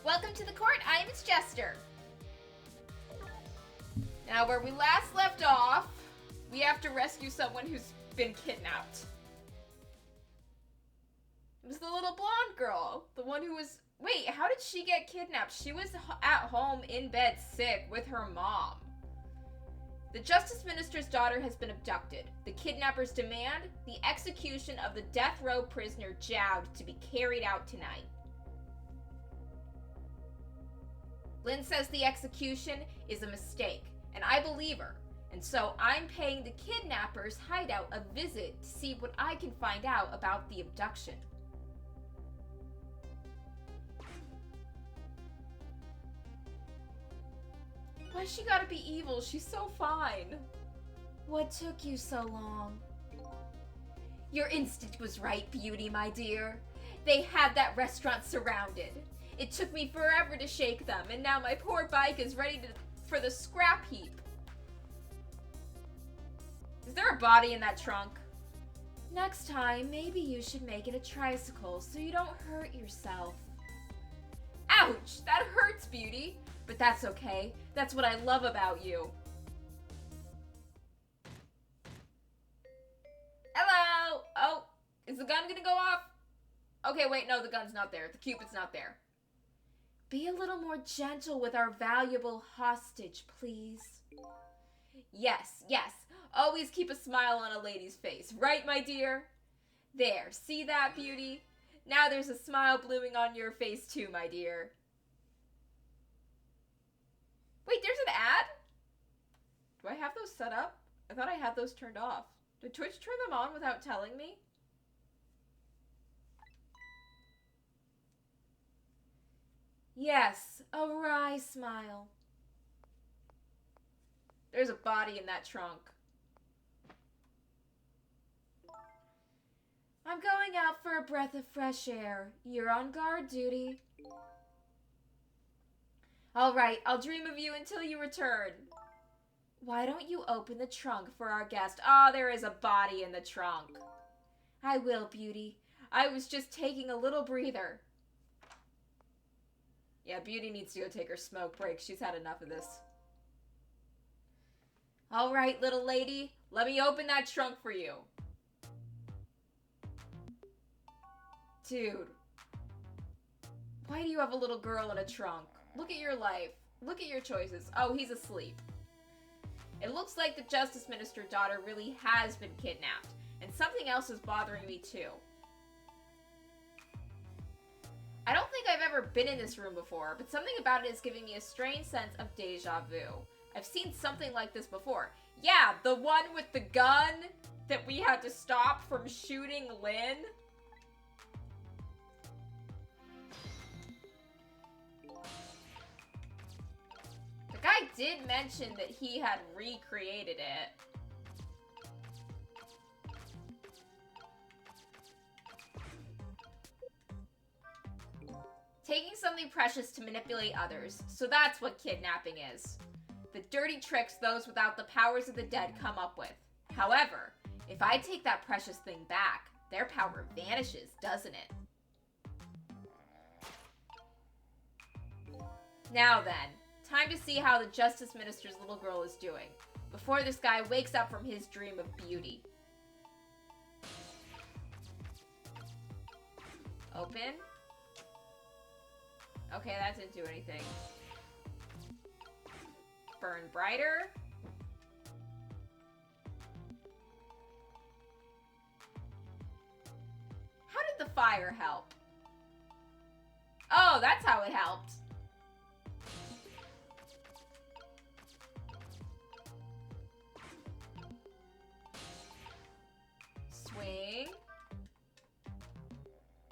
Welcome to the court. I am its Jester. Now, where we last left off, we have to rescue someone who's been kidnapped. It was the little blonde girl. The one who was... Wait, how did she get kidnapped? She was at home in bed sick with her mom. The Justice Minister's daughter has been abducted. The kidnappers demand the execution of the death row prisoner Jowd to be carried out tonight. Lynn says the execution is a mistake, and I believe her. And so I'm paying the kidnappers' hideout a visit to see what I can find out about the abduction. Why's she gotta be evil? She's so fine. What took you so long? Your instinct was right, Beauty, my dear. They had that restaurant surrounded. It took me forever to shake them, and now my poor bike is ready for the scrap heap. Is there a body in that trunk? Next time, maybe you should make it a tricycle so you don't hurt yourself. Ouch! That hurts, Beauty. But that's okay. That's what I love about you. Hello! Oh, is the gun gonna go off? Okay, wait, no, the gun's not there. The Cupid's not there. Be a little more gentle with our valuable hostage, please. Yes, yes. Always keep a smile on a lady's face. Right, my dear? There, see that, Beauty? Now there's a smile blooming on your face too, my dear. Wait, there's an ad? Do I have those set up? I thought I had those turned off. Did Twitch turn them on without telling me? Yes, a wry smile. There's a body in that trunk. I'm going out for a breath of fresh air. You're on guard duty. All right, I'll dream of you until you return. Why don't you open the trunk for our guest? Oh, there is a body in the trunk. I will, Beauty. I was just taking a little breather. Yeah, Beauty needs to go take her smoke break. She's had enough of this. All right, little lady. Let me open that trunk for you. Dude. Why do you have a little girl in a trunk? Look at your life. Look at your choices. Oh, he's asleep. It looks like the Justice Minister's daughter really has been kidnapped. And something else is bothering me too. I don't think I've ever been in this room before, but something about it is giving me a strange sense of deja vu. I've seen something like this before. Yeah, the one with the gun that we had to stop from shooting Lynn. The guy did mention that he had recreated it. Taking something precious to manipulate others. So that's what kidnapping is. The dirty tricks those without the powers of the dead come up with. However, if I take that precious thing back, their power vanishes, doesn't it? Now then, time to see how the Justice Minister's little girl is doing, before this guy wakes up from his dream of beauty. Open. Okay, that didn't do anything. Burn brighter. How did the fire help? Oh, that's how it helped. Swing.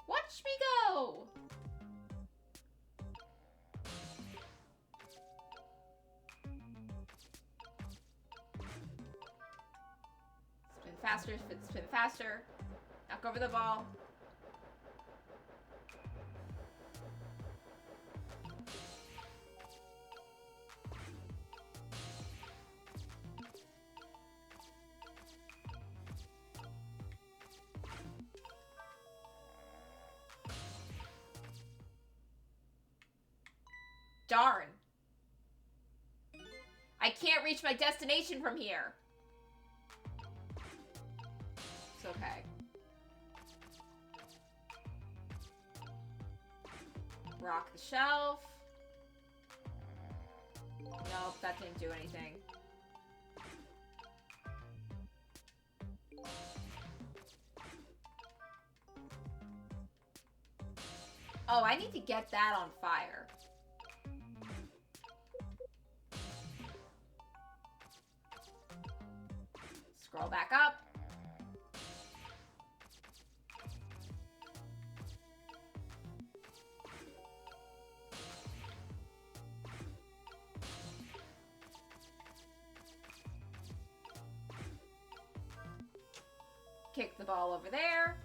Watch me go. Spin faster, spin faster. Knock over the ball. Darn. I can't reach my destination from here. It's okay. Rock the shelf. Nope, that didn't do anything. Oh, I need to get that on fire. Scroll back up. Kick the ball over there.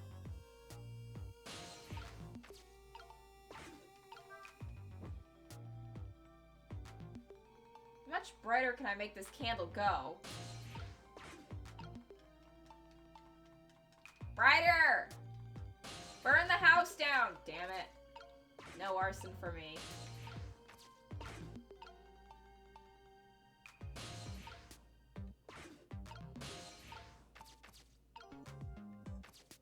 How much brighter can I make this candle go? Brighter! Burn the house down! Damn it. No arson for me.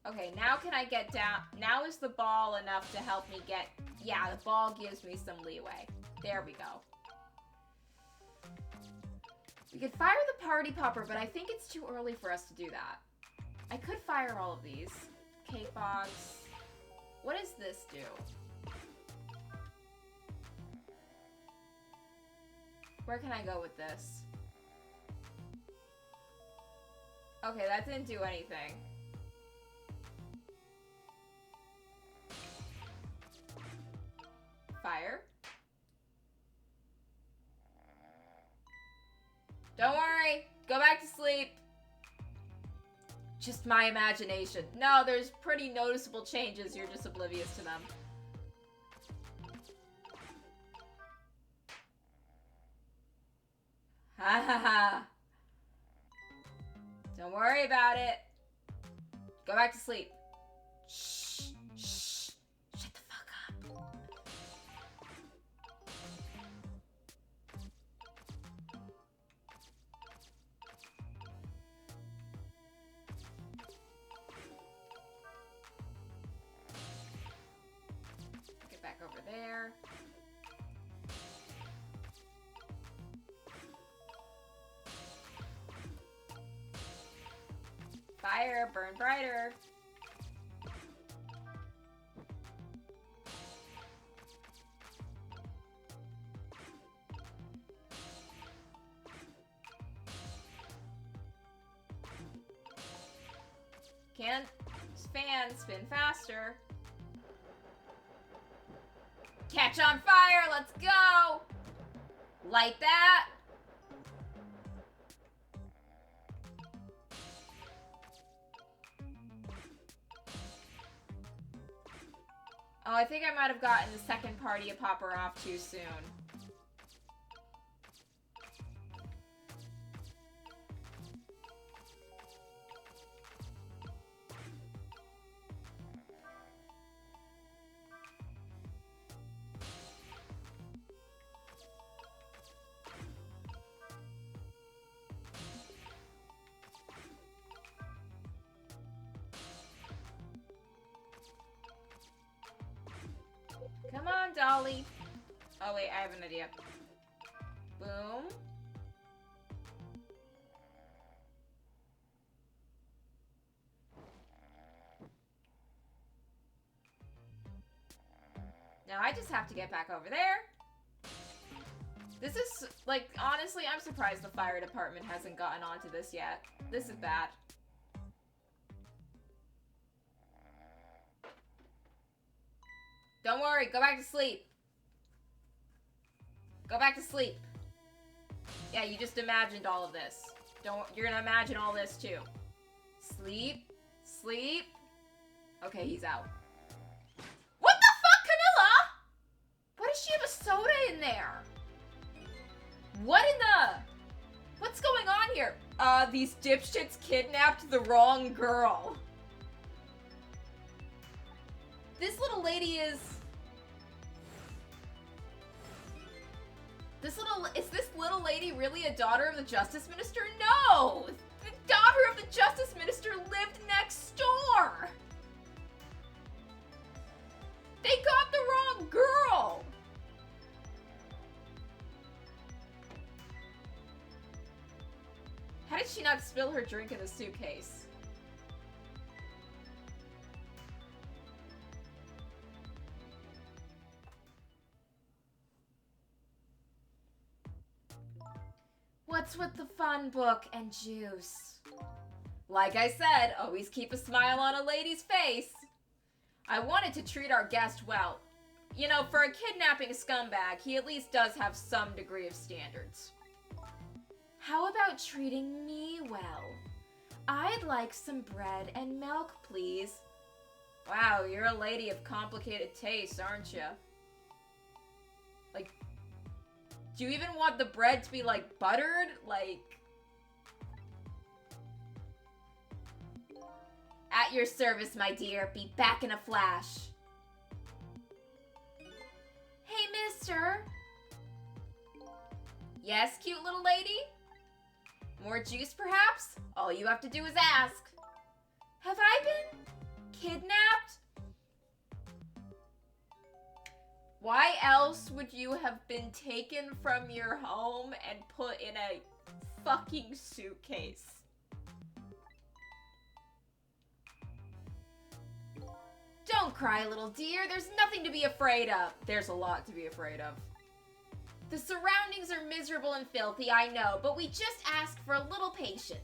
Okay, now can I get down? Now is the ball enough to help me get... Yeah, the ball gives me some leeway. There we go. We could fire the party popper, but I think it's too early for us to do that. I could fire all of these. Cake box. What does this do? Where can I go with this? Okay, that didn't do anything. Fire. Don't worry. Go back to sleep. Just my imagination. No, there's pretty noticeable changes. You're just oblivious to them. Ha ha ha. Don't worry about it. Go back to sleep. Shh. Shh. Shut the fuck up. Get back over there. Fire, burn brighter. Can't fan spin faster. Catch on fire, let's go! Light that. Oh, I think I might have gotten the second party of popper off too soon. Come on, Dolly. Oh, wait, I have an idea. Boom. Now I just have to get back over there. This is, like, honestly, I'm surprised the fire department hasn't gotten onto this yet. This is bad. Don't worry, go back to sleep. Go back to sleep. Yeah, you just imagined all of this. You're gonna imagine all this too. Sleep. Sleep. Okay, he's out. What the fuck, Camilla? Why does she have a soda in there? What in the... What's going on here? These dipshits kidnapped the wrong girl. This little lady is... Is this little lady really a daughter of the Justice Minister? No! The daughter of the Justice Minister lived next door! They got the wrong girl! How did she not spill her drink in the suitcase? What's with the fun book and juice? Like I said, always keep a smile on a lady's face. I wanted to treat our guest well. You know, for a kidnapping scumbag, he at least does have some degree of standards. How about treating me well? I'd like some bread and milk, please. Wow, you're a lady of complicated tastes, aren't you? Like, do you even want the bread to be, like, buttered? Like... At your service, my dear. Be back in a flash. Hey, mister. Yes, cute little lady? More juice, perhaps? All you have to do is ask. Have I been kidnapped? Why else would you have been taken from your home and put in a fucking suitcase? Don't cry, little dear. There's nothing to be afraid of. There's a lot to be afraid of. The surroundings are miserable and filthy, I know, but we just ask for a little patience.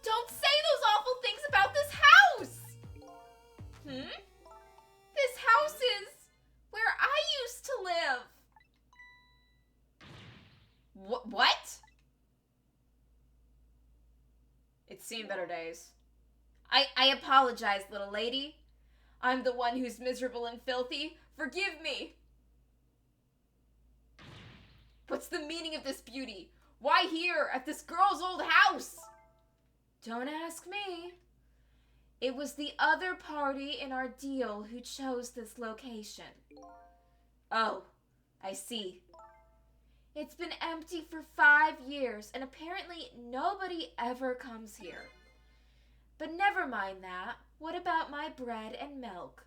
Don't say those awful things about this house! This house is where I used to live. What? It's seen better days. I apologize, little lady. I'm the one who's miserable and filthy. Forgive me. What's the meaning of this beauty? Why here, at this girl's old house? Don't ask me. It was the other party in our deal who chose this location. Oh, I see. It's been empty for 5 years, and apparently nobody ever comes here. But never mind that. What about my bread and milk?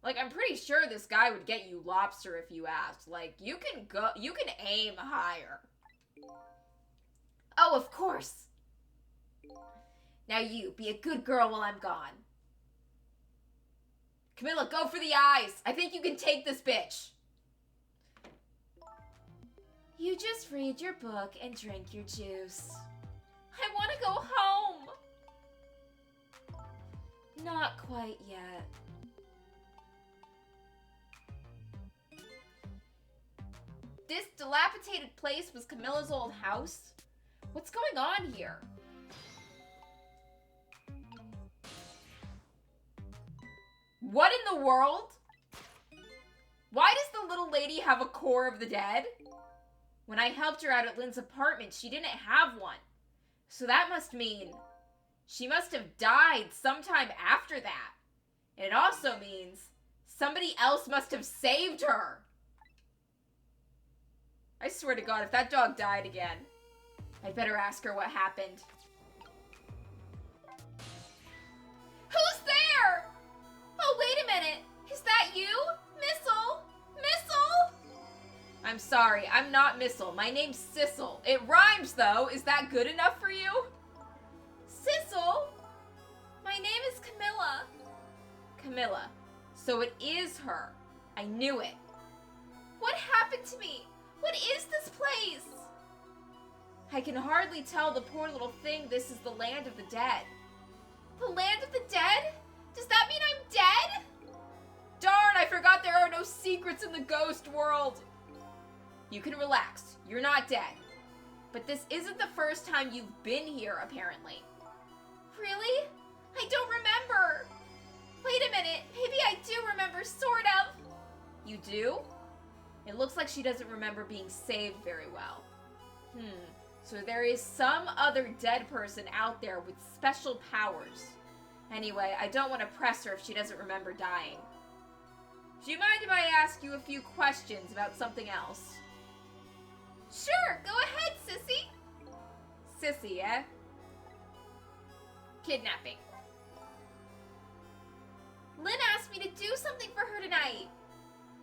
Like, I'm pretty sure this guy would get you lobster if you asked. Like, you can aim higher. Oh, of course. Now you, be a good girl while I'm gone. Camilla, go for the eyes. I think you can take this bitch. You just read your book and drink your juice. I want to go home. Not quite yet. This dilapidated place was Camilla's old house? What's going on here? What in the world? Why does the little lady have a core of the dead? When I helped her out at Lynn's apartment, she didn't have one. So that must mean she must have died sometime after that. And it also means somebody else must have saved her. I swear to God, if that dog died again, I'd better ask her what happened. Who's there? Oh, wait a minute. Is that you? Missile? Missile? I'm sorry, I'm not Missile. My name's Sissel. It rhymes, though. Is that good enough for you? Sissel? My name is Camilla. Camilla. So it is her. I knew it. What happened to me? What is this place? I can hardly tell the poor little thing this is the land of the dead. The land of the dead? Does that mean I'm dead? Darn, I forgot there are no secrets in the ghost world. You can relax. You're not dead. But this isn't the first time you've been here, apparently. Really? I don't remember. Wait a minute. Maybe I do remember, sort of. You do? It looks like she doesn't remember being saved very well. So there is some other dead person out there with special powers. Anyway, I don't want to press her if she doesn't remember dying. Do you mind if I ask you a few questions about something else? Sure, go ahead, sissy. Sissy, eh? Kidnapping. Lynn asked me to do something for her tonight.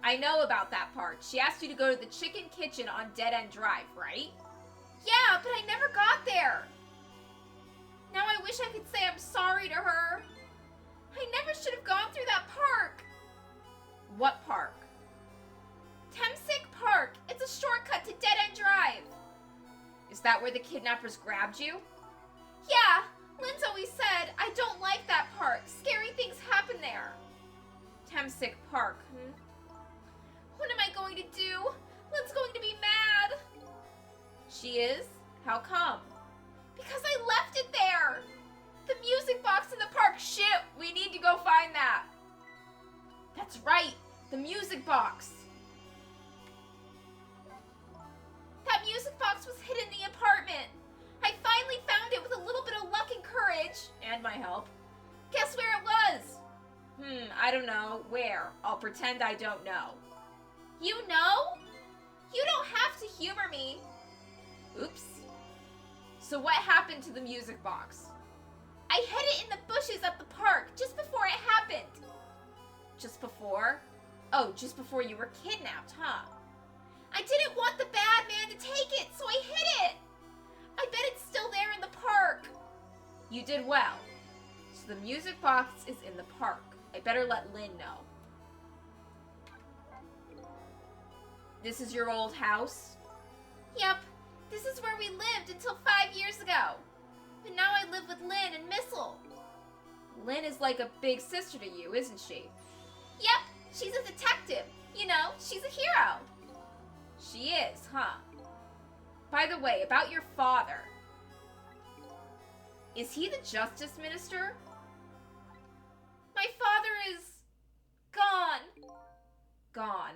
I know about that part. She asked you to go to the chicken kitchen on Dead End Drive, right? Yeah, but I never got there. Now I wish I could say I'm sorry to her. I never should have gone through that park. What park? Temsick Park. It's a shortcut to Dead End Drive. Is that where the kidnappers grabbed you? Yeah, Lynn's always said I don't like that park. Scary things happen there. Temsick Park, What am I going to do? Lynn's going to be mad. She is? How come? Because I left it there. The music box in the park. Shit, we need to go find that. That's right, the music box. That music box was hidden in the apartment. I finally found it with a little bit of luck and courage. And my help. Guess where it was? I don't know. Where? I'll pretend I don't know. You know? You don't have to humor me. Oops. So what happened to the music box? I hid it in the bushes at the park just before it happened. Just before? Oh, just before you were kidnapped, huh? I didn't want the bad man to take it, so I hid it. I bet it's still there in the park. You did well. So the music box is in the park. I better let Lynn know. This is your old house? Yep, this is where we lived until 5 years ago. But now I live with Lynn and Missile. Lynn is like a big sister to you, isn't she? Yep, she's a detective. You know, she's a hero. She is, huh? By the way, about your father. Is he the justice minister? My father is gone. Gone.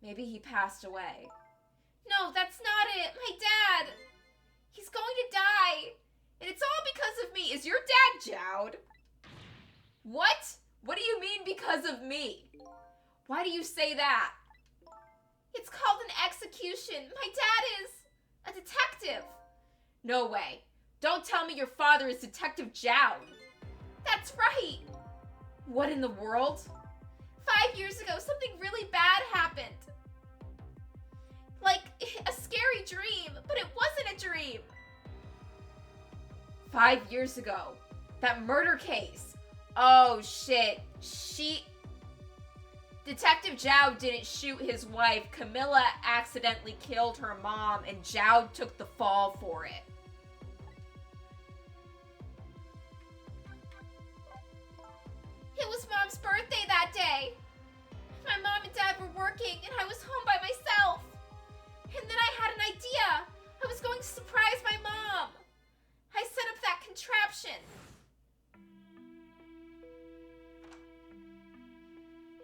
Maybe he passed away. No, that's not it. My dad. He's going to die. And it's all because of me. Is your dad Jowd? What? What do you mean because of me? Why do you say that? It's called an execution. My dad is a detective. No way. Don't tell me your father is Detective Jowd. That's right. What in the world? 5 years ago, something really bad happened. Like a scary dream, but it wasn't a dream. 5 years ago. That murder case. Oh shit. Detective Jowd didn't shoot his wife. Camilla accidentally killed her mom, and Jowd took the fall for it. It was Mom's birthday that day. My mom and dad were working, and I was home by myself. And then I had an idea. I was going to surprise my mom. I set up that contraption.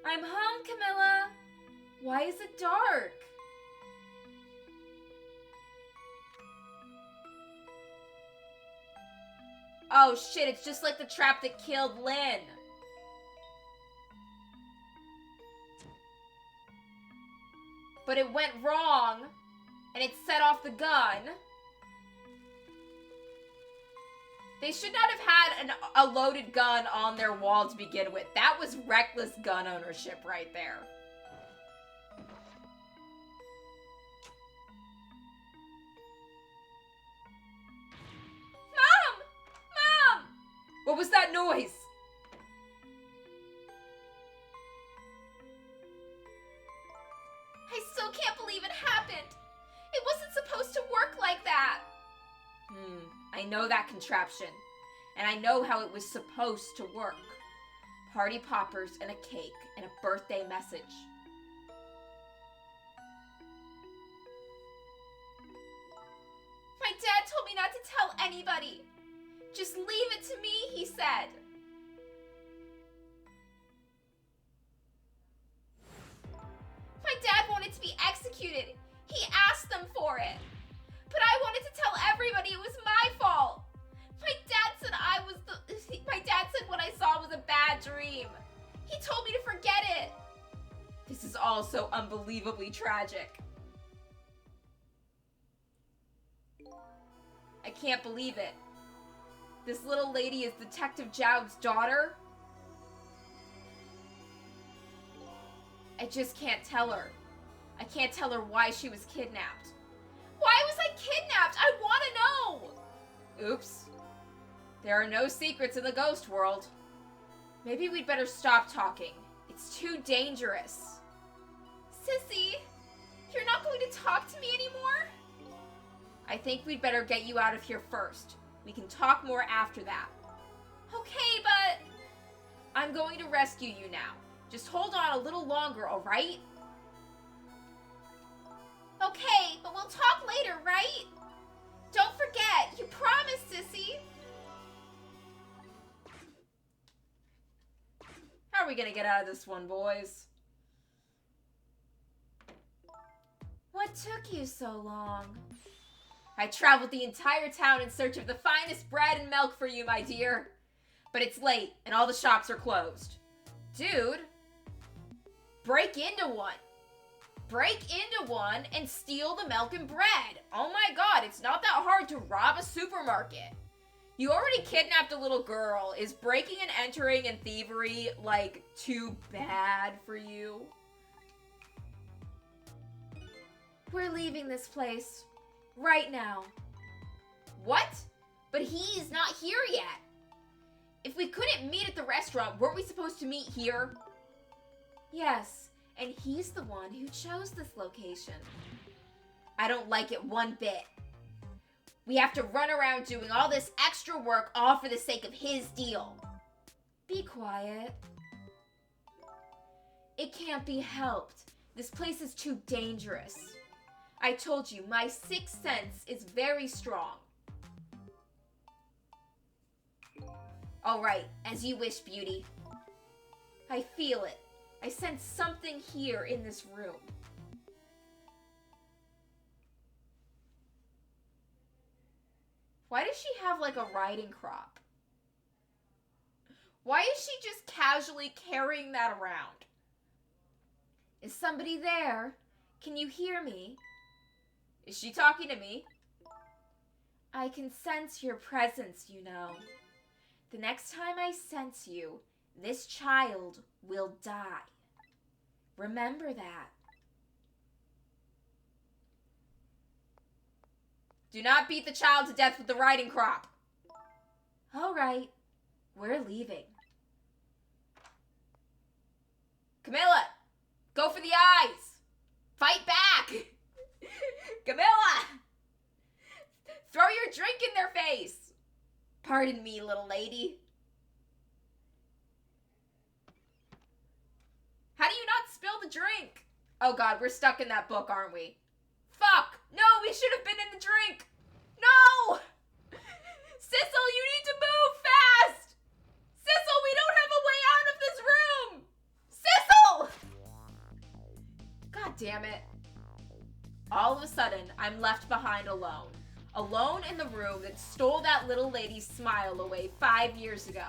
I'm home, Camilla. Why is it dark? Oh shit, it's just like the trap that killed Lynn. But it went wrong, and it set off the gun. They should not have had a loaded gun on their wall to begin with. That was reckless gun ownership right there. Mom! Mom! What was that noise? I still can't believe it happened. It wasn't supposed to work like that. I know that contraption. And I know how it was supposed to work. Party poppers and a cake and a birthday message. My dad told me not to tell anybody. Just leave it to me, he said. My dad wanted to be executed. He asked them for it. But I wanted to tell everybody it was my fault. My dad said what I saw was a bad dream. He told me to forget it. also unbelievably tragic. I can't believe it. This little lady is Detective Jowd's daughter? I just can't tell her. I can't tell her why she was kidnapped. Why was I kidnapped? I want to know! Oops. There are no secrets in the ghost world. Maybe we'd better stop talking. It's too dangerous. Sissy, you're not going to talk to me anymore? I think we'd better get you out of here first. We can talk more after that. Okay, but... I'm going to rescue you now. Just hold on a little longer, alright? Okay, but we'll talk later, right? Don't forget, you promised, Sissy. How are we gonna get out of this one, boys? What took you so long? I traveled the entire town in search of the finest bread and milk for you, my dear. But it's late, and all the shops are closed. Dude, break into one. Break into one and steal the milk and bread. Oh my god, it's not that hard to rob a supermarket. You already kidnapped a little girl. Is breaking and entering and thievery, like, too bad for you? We're leaving this place. Right now. What? But he's not here yet. If we couldn't meet at the restaurant, weren't we supposed to meet here? Yes, and he's the one who chose this location. I don't like it one bit. We have to run around doing all this extra work all for the sake of his deal. Be quiet. It can't be helped. This place is too dangerous. I told you, my sixth sense is very strong. All right, as you wish, Beauty. I feel it. I sense something here in this room. Why does she have like a riding crop? Why is she just casually carrying that around? Is somebody there? Can you hear me? Is she talking to me? I can sense your presence, you know. The next time I sense you, this child will die. Remember that. Do not beat the child to death with the riding crop. All right, we're leaving. Camilla, go for the eyes. Fight back. Camilla, throw your drink in their face. Pardon me, little lady. How do you not spill the drink? Oh God, we're stuck in that book, aren't we? Fuck! No, we should have been in the drink! No! Sissel, you need to move fast! Sissel, we don't have a way out of this room! Sissel! God damn it. All of a sudden, I'm left behind alone. Alone in the room that stole that little lady's smile away 5 years ago.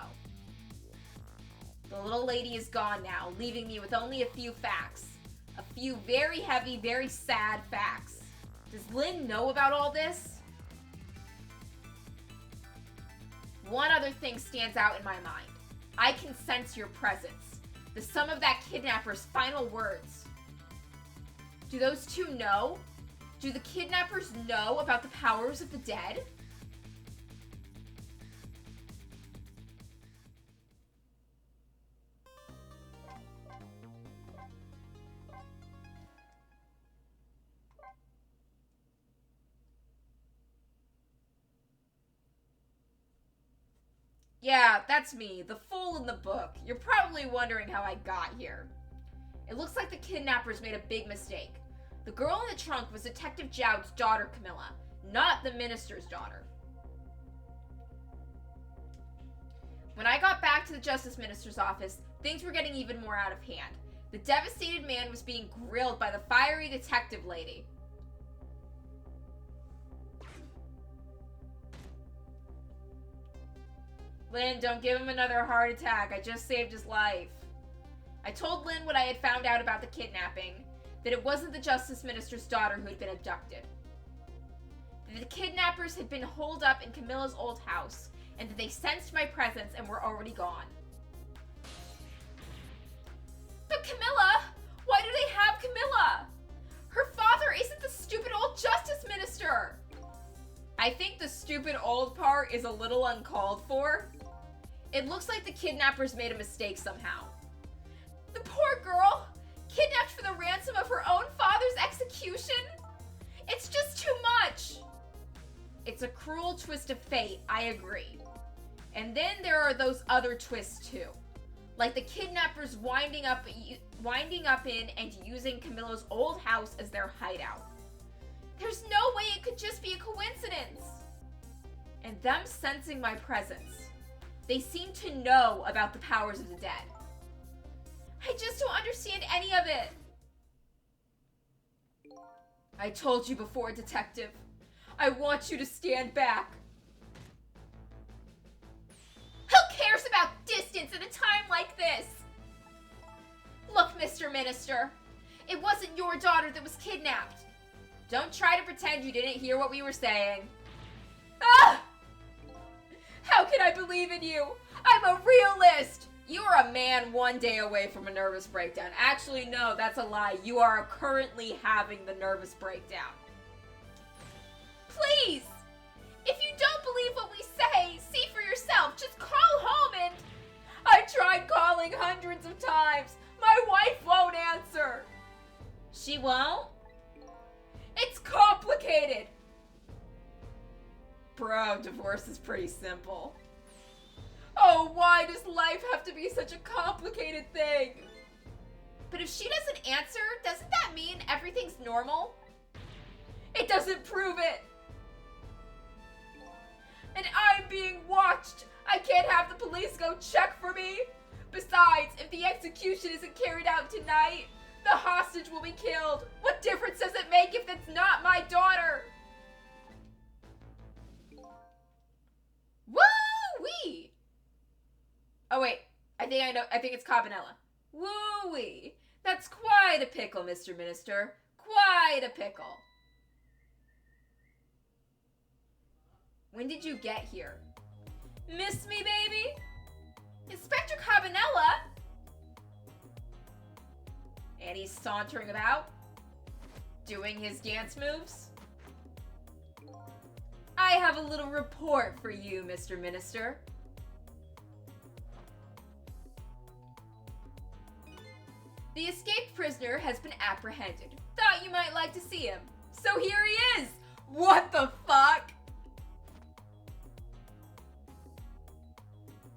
The little lady is gone now, leaving me with only a few facts. A few very heavy, very sad facts. Does Lynn know about all this? One other thing stands out in my mind. I can sense your presence. The sum of that kidnapper's final words. Do those two know? Do the kidnappers know about the powers of the dead? Yeah, that's me, the fool in the book. You're probably wondering how I got here. It looks like the kidnappers made a big mistake. The girl in the trunk was Detective Jowd's daughter, Camilla, not the minister's daughter. When I got back to the Justice Minister's office, things were getting even more out of hand. The devastated man was being grilled by the fiery detective lady. Lynn, don't give him another heart attack. I just saved his life. I told Lynn what I had found out about the kidnapping, that it wasn't the Justice Minister's daughter who had been abducted. That the kidnappers had been holed up in Camilla's old house, and that they sensed my presence and were already gone. But Camilla! Why do they have Camilla? Her father isn't the stupid old Justice Minister! I think the stupid old part is a little uncalled for. It looks like the kidnappers made a mistake somehow. The poor girl! Kidnapped for the ransom of her own father's execution? It's just too much! It's a cruel twist of fate, I agree. And then there are those other twists too. Like the kidnappers winding up in and using Camilla's old house as their hideout. There's no way it could just be a coincidence. And them sensing my presence. They seem to know about the powers of the dead. I just don't understand any of it. I told you before, Detective. I want you to stand back. Who cares about distance at a time like this? Look, Mr. Minister, it wasn't your daughter that was kidnapped. Don't try to pretend you didn't hear what we were saying. Ah! How can I believe in you? I'm a realist! You are a man one day away from a nervous breakdown. Actually, no, that's a lie. You are currently having the nervous breakdown. Please! If you don't believe what we say, see for yourself. Just call home and... I tried calling hundreds of times. My wife won't answer. She won't? It's complicated. Bro, divorce is pretty simple. Oh, why does life have to be such a complicated thing? But if she doesn't answer, doesn't that mean everything's normal? It doesn't prove it. And I'm being watched. I can't have the police go check for me. Besides, if the execution isn't carried out tonight, the hostage will be killed. What difference does it make if it's not my daughter? Woo-wee! Oh wait, I think I know. I think it's Cabanella. Woo-wee! That's quite a pickle, Mr. Minister. Quite a pickle. When did you get here? Miss me, baby? Inspector Cabanella? And he's sauntering about, doing his dance moves. I have a little report for you, Mr. Minister. The escaped prisoner has been apprehended. Thought you might like to see him. So here he is! What the fuck?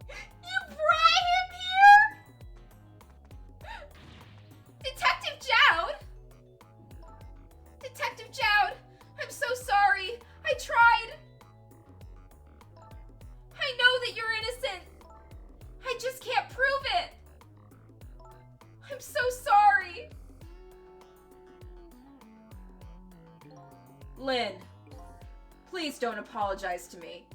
You brought him here? Detective Jowd? Detective Jowd, I'm so sorry. I tried. I know that you're innocent. I just can't prove it. I'm so sorry. Lynn, please don't apologize to me.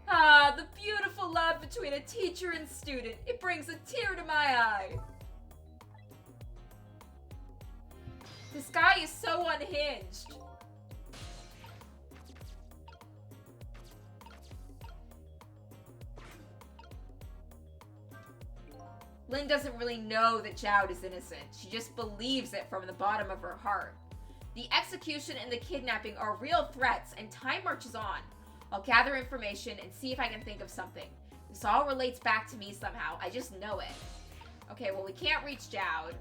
Ah, the beautiful love between a teacher and student. It brings a tear to my eye. This guy is so unhinged. Lynn doesn't really know that Jowd is innocent. She just believes it from the bottom of her heart. The execution and the kidnapping are real threats, and time marches on. I'll gather information and see if I can think of something. This all relates back to me somehow. I just know it. Okay, well, we can't reach Jowd.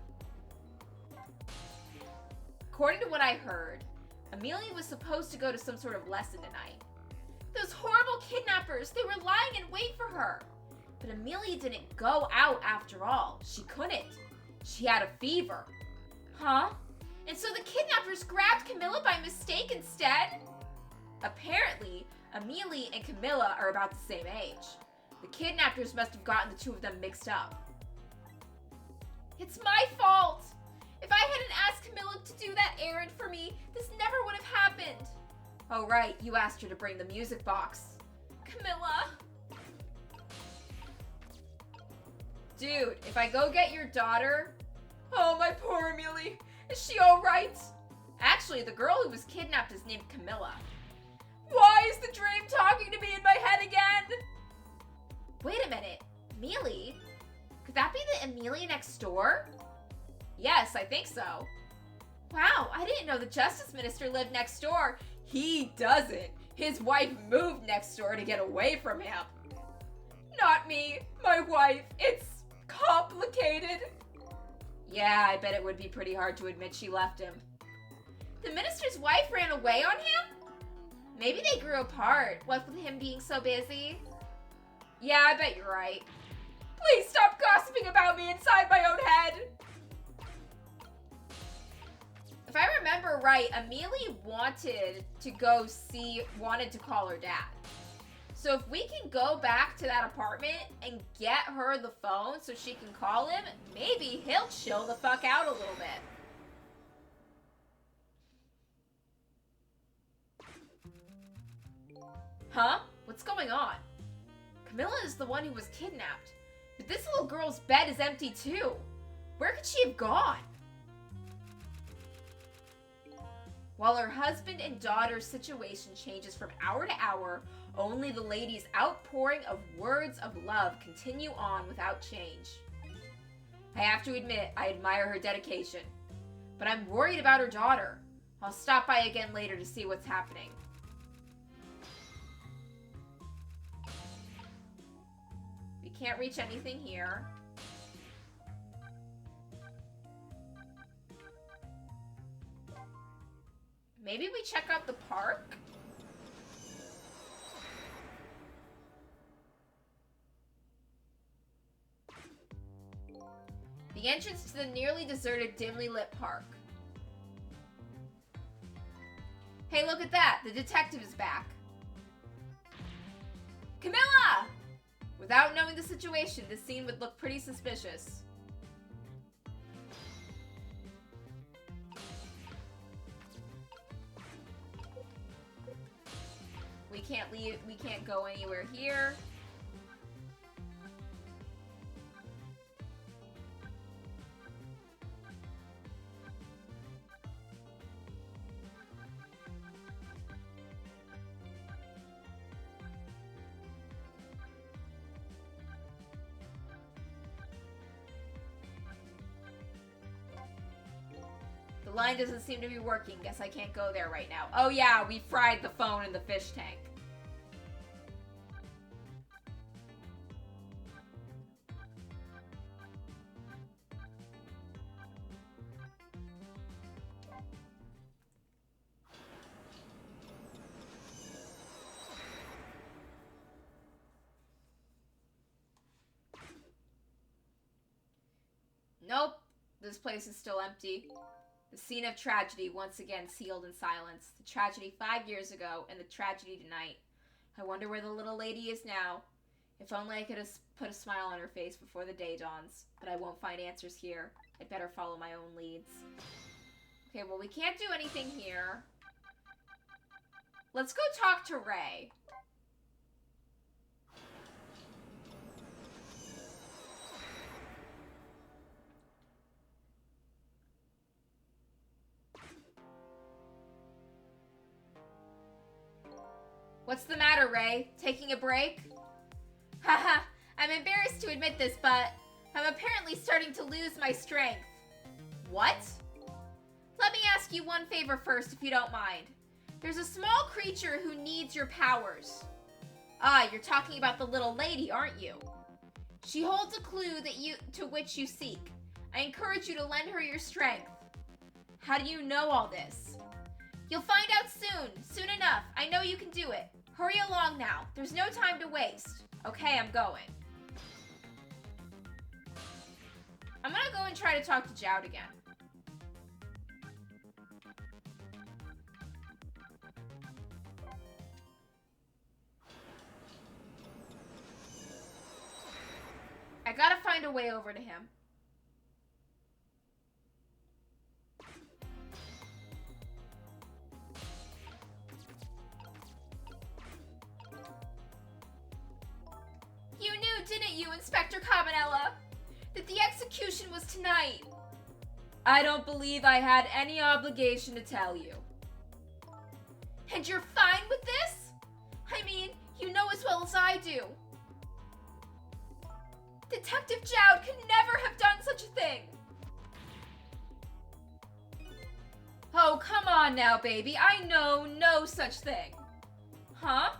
According to what I heard, Amelia was supposed to go to some sort of lesson tonight. Those horrible kidnappers, they were lying in wait for her. But Amelia didn't go out after all. She couldn't. She had a fever. Huh? And so the kidnappers grabbed Camilla by mistake instead? Apparently, Amelia and Camilla are about the same age. The kidnappers must have gotten the two of them mixed up. It's my fault. If I hadn't asked Camilla to do that errand for me, this never would have happened. Oh right, you asked her to bring the music box. Camilla. Dude, if I go get your daughter... Oh, my poor Amelie. Is she alright? Actually, the girl who was kidnapped is named Camilla. Why is the dream talking to me in my head again? Wait a minute. Amelie? Could that be the Amelie next door? Yes, I think so. Wow, I didn't know the Justice Minister lived next door. He doesn't. His wife moved next door to get away from him. Not me. My wife. It's complicated. Yeah, I bet it would be pretty hard to admit she left him. The minister's wife ran away on him? Maybe they grew apart, what with him being so busy. Yeah, I bet you're right. Please stop gossiping about me inside my own head. If I remember right, Amelie wanted to call her dad. So if we can go back to that apartment and get her the phone so she can call him, maybe he'll chill the fuck out a little bit. Huh? What's going on? Camilla is the one who was kidnapped. But this little girl's bed is empty too. Where could she have gone? While her husband and daughter's situation changes from hour to hour, only the lady's outpouring of words of love continue on without change. I have to admit, I admire her dedication. But I'm worried about her daughter. I'll stop by again later to see what's happening. We can't reach anything here. Maybe we check out the park? The entrance to the nearly deserted, dimly lit park. Hey, look at that! The detective is back. Camilla! Without knowing the situation, this scene would look pretty suspicious. We can't leave, we can't go anywhere here. The line doesn't seem to be working. Guess I can't go there right now. Oh yeah, we fried the phone in the fish tank. Nope, this place is still empty. The scene of tragedy once again sealed in silence. The tragedy 5 years ago and the tragedy tonight. I wonder where the little lady is now. If only I could have put a smile on her face before the day dawns. But I won't find answers here. I'd better follow my own leads. Okay, well we can't do anything here. Let's go talk to Ray. What's the matter, Ray? Taking a break? Haha, I'm embarrassed to admit this, but I'm apparently starting to lose my strength. What? Let me ask you one favor first, if you don't mind. There's a small creature who needs your powers. Ah, you're talking about the little lady, aren't you? She holds a clue to which you seek. I encourage you to lend her your strength. How do you know all this? You'll find out soon enough. I know you can do it. Hurry along now. There's no time to waste. Okay, I'm going. I'm gonna go and try to talk to Joud again. I gotta find a way over to him. You knew, didn't you, Inspector Cabanella? that the execution was tonight. I don't believe I had any obligation to tell you. And you're fine with this? I mean, you know as well as I do. Detective Jowd could never have done such a thing. Oh, come on now, baby. I know no such thing. Huh?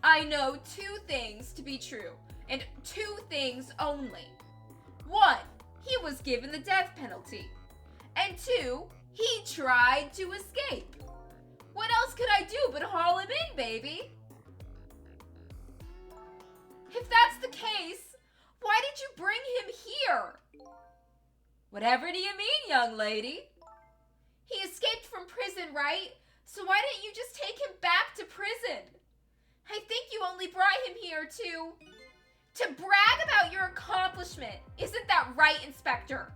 I know two things to be true, and two things only. One, he was given the death penalty. And two, he tried to escape. What else could I do but haul him in, baby? If that's the case, why did you bring him here? Whatever do you mean, young lady? He escaped from prison, right? So why didn't you just take him back to prison? I think you only brought him here to brag about your accomplishment. Isn't that right, Inspector?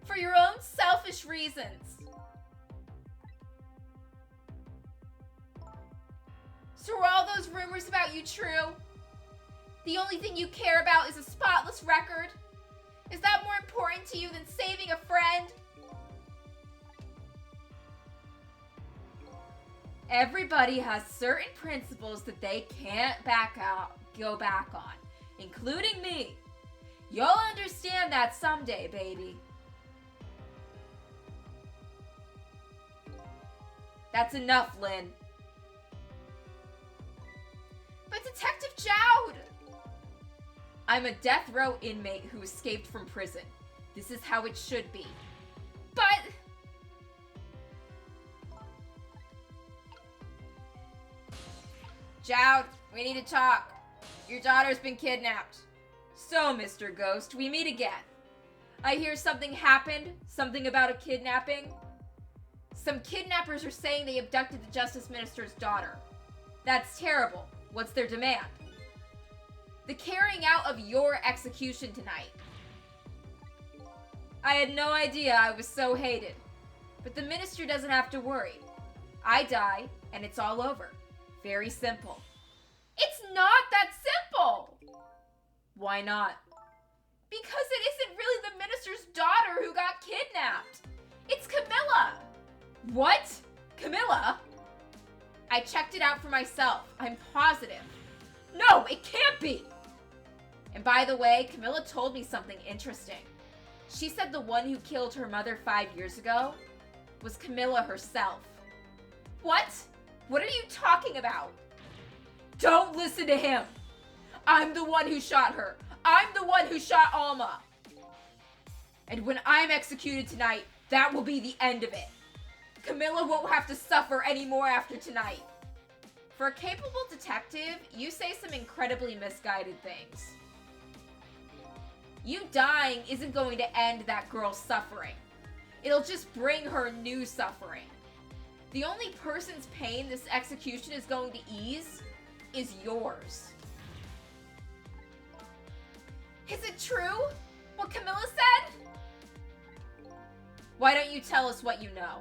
For your own selfish reasons. So are all those rumors about you true? The only thing you care about is a spotless record? Is that more important to you than saving a friend? Everybody has certain principles that they can't go back on, including me. You'll understand that someday, baby. That's enough, Lynn. But Detective Jowd! I'm a death row inmate who escaped from prison. This is how it should be. But... Jowd, we need to talk. Your daughter's been kidnapped. So, Mr. Ghost, we meet again. I hear something happened, something about a kidnapping. Some kidnappers are saying they abducted the Justice Minister's daughter. That's terrible. What's their demand? The carrying out of your execution tonight. I had no idea I was so hated. But the minister doesn't have to worry. I die, and it's all over. Very simple. It's not that simple! Why not? Because it isn't really the minister's daughter who got kidnapped. It's Camilla. What? Camilla? I checked it out for myself. I'm positive. No, it can't be! And by the way, Camilla told me something interesting. She said the one who killed her mother 5 years ago was Camilla herself. What? What are you talking about? Don't listen to him! I'm the one who shot her. I'm the one who shot Alma. And when I'm executed tonight, that will be the end of it. Camilla won't have to suffer anymore after tonight. For a capable detective, you say some incredibly misguided things. You dying isn't going to end that girl's suffering. It'll just bring her new suffering. The only person's pain this execution is going to ease is yours. Is it true? What Camilla said? Why don't you tell us what you know?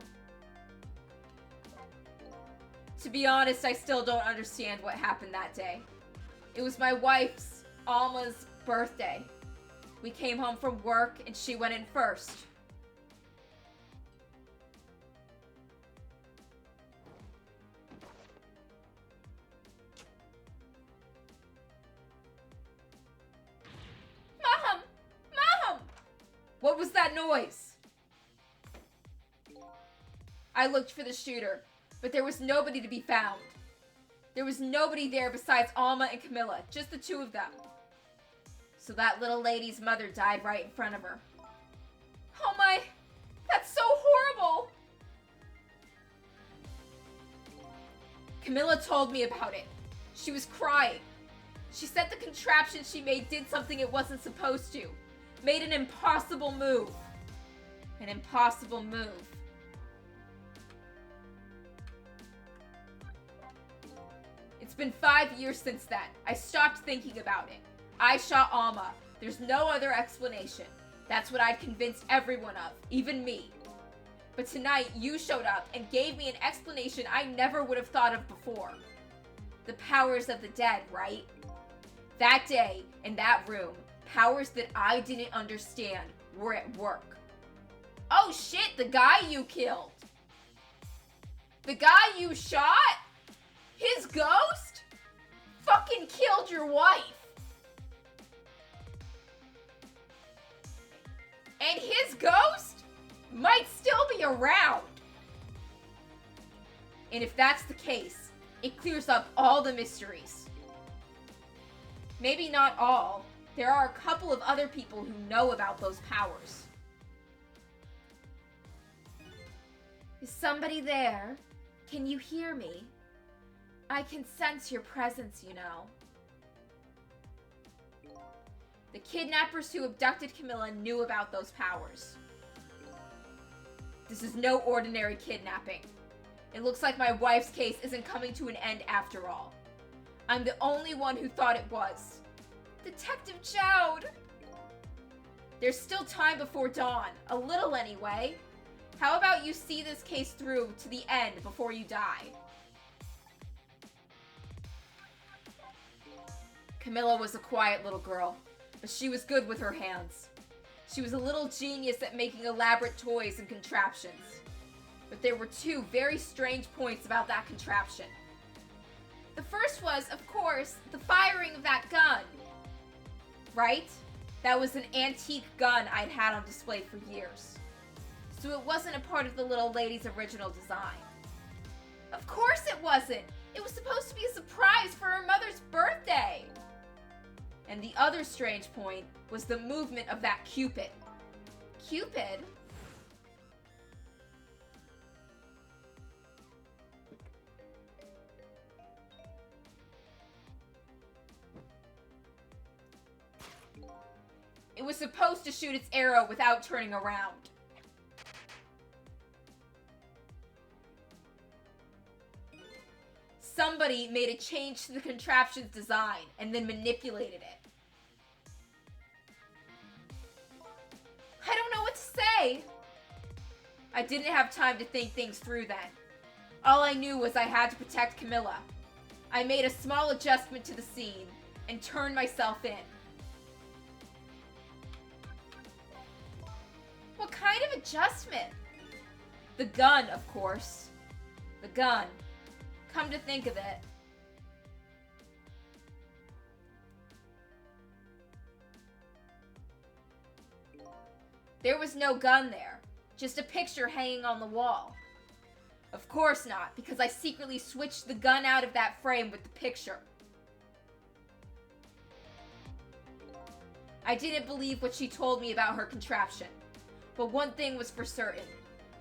To be honest, I still don't understand what happened that day. It was my wife's, Alma's, birthday. We came home from work and she went in first. Mom! What was that noise? I looked for the shooter, but there was nobody to be found. There was nobody there besides Alma and Camilla, just the two of them. So that little lady's mother died right in front of her. Oh my, that's so horrible. Camilla told me about it. She was crying. She said the contraption she made did something it wasn't supposed to. Made an impossible move. An impossible move. It's been 5 years since then. I stopped thinking about it. I shot Alma. There's no other explanation. That's what I'd convinced everyone of, even me. But tonight, you showed up and gave me an explanation I never would have thought of before. The powers of the dead, right? That day, in that room, Powers that I didn't understand were at work. Oh shit, the guy you killed. The guy you shot? His ghost? Fucking killed your wife. And his ghost might still be around. And if that's the case, it clears up all the mysteries. Maybe not all. There are a couple of other people who know about those powers. Is somebody there? Can you hear me? I can sense your presence, you know. The kidnappers who abducted Camilla knew about those powers. This is no ordinary kidnapping. It looks like my wife's case isn't coming to an end after all. I'm the only one who thought it was. Detective Jowd! There's still time before dawn. A little anyway. How about you see this case through to the end before you die? Camilla was a quiet little girl, but she was good with her hands. She was a little genius at making elaborate toys and contraptions. But there were two very strange points about that contraption. The first was, of course, the firing of that gun. Right? That was an antique gun I'd had on display for years. So it wasn't a part of the little lady's original design. Of course it wasn't! It was supposed to be a surprise for her mother's birthday! And the other strange point was the movement of that Cupid. Cupid? It was supposed to shoot its arrow without turning around. Somebody made a change to the contraption's design and then manipulated it. I don't know what to say. I didn't have time to think things through then. All I knew was I had to protect Camilla. I made a small adjustment to the scene and turned myself in. What kind of adjustment? The gun, of course. The gun. Come to think of it. There was no gun there, just a picture hanging on the wall. Of course not, because I secretly switched the gun out of that frame with the picture. I didn't believe what she told me about her contraption, but one thing was for certain.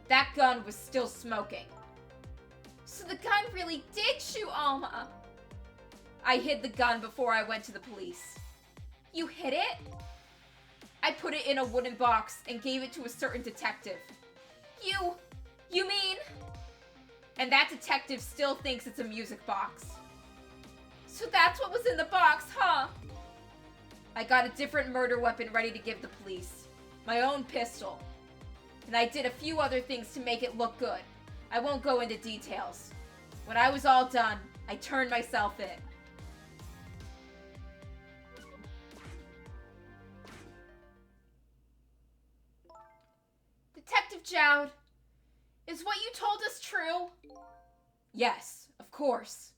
That gun was still smoking. So the gun really did shoot Alma. I hid the gun before I went to the police. You hid it? I put it in a wooden box and gave it to a certain detective. You mean? And that detective still thinks it's a music box. So that's what was in the box, huh? I got a different murder weapon ready to give the police. My own pistol. And I did a few other things to make it look good. I won't go into details. When I was all done, I turned myself in. Detective Jowd, is what you told us true? Yes, of course.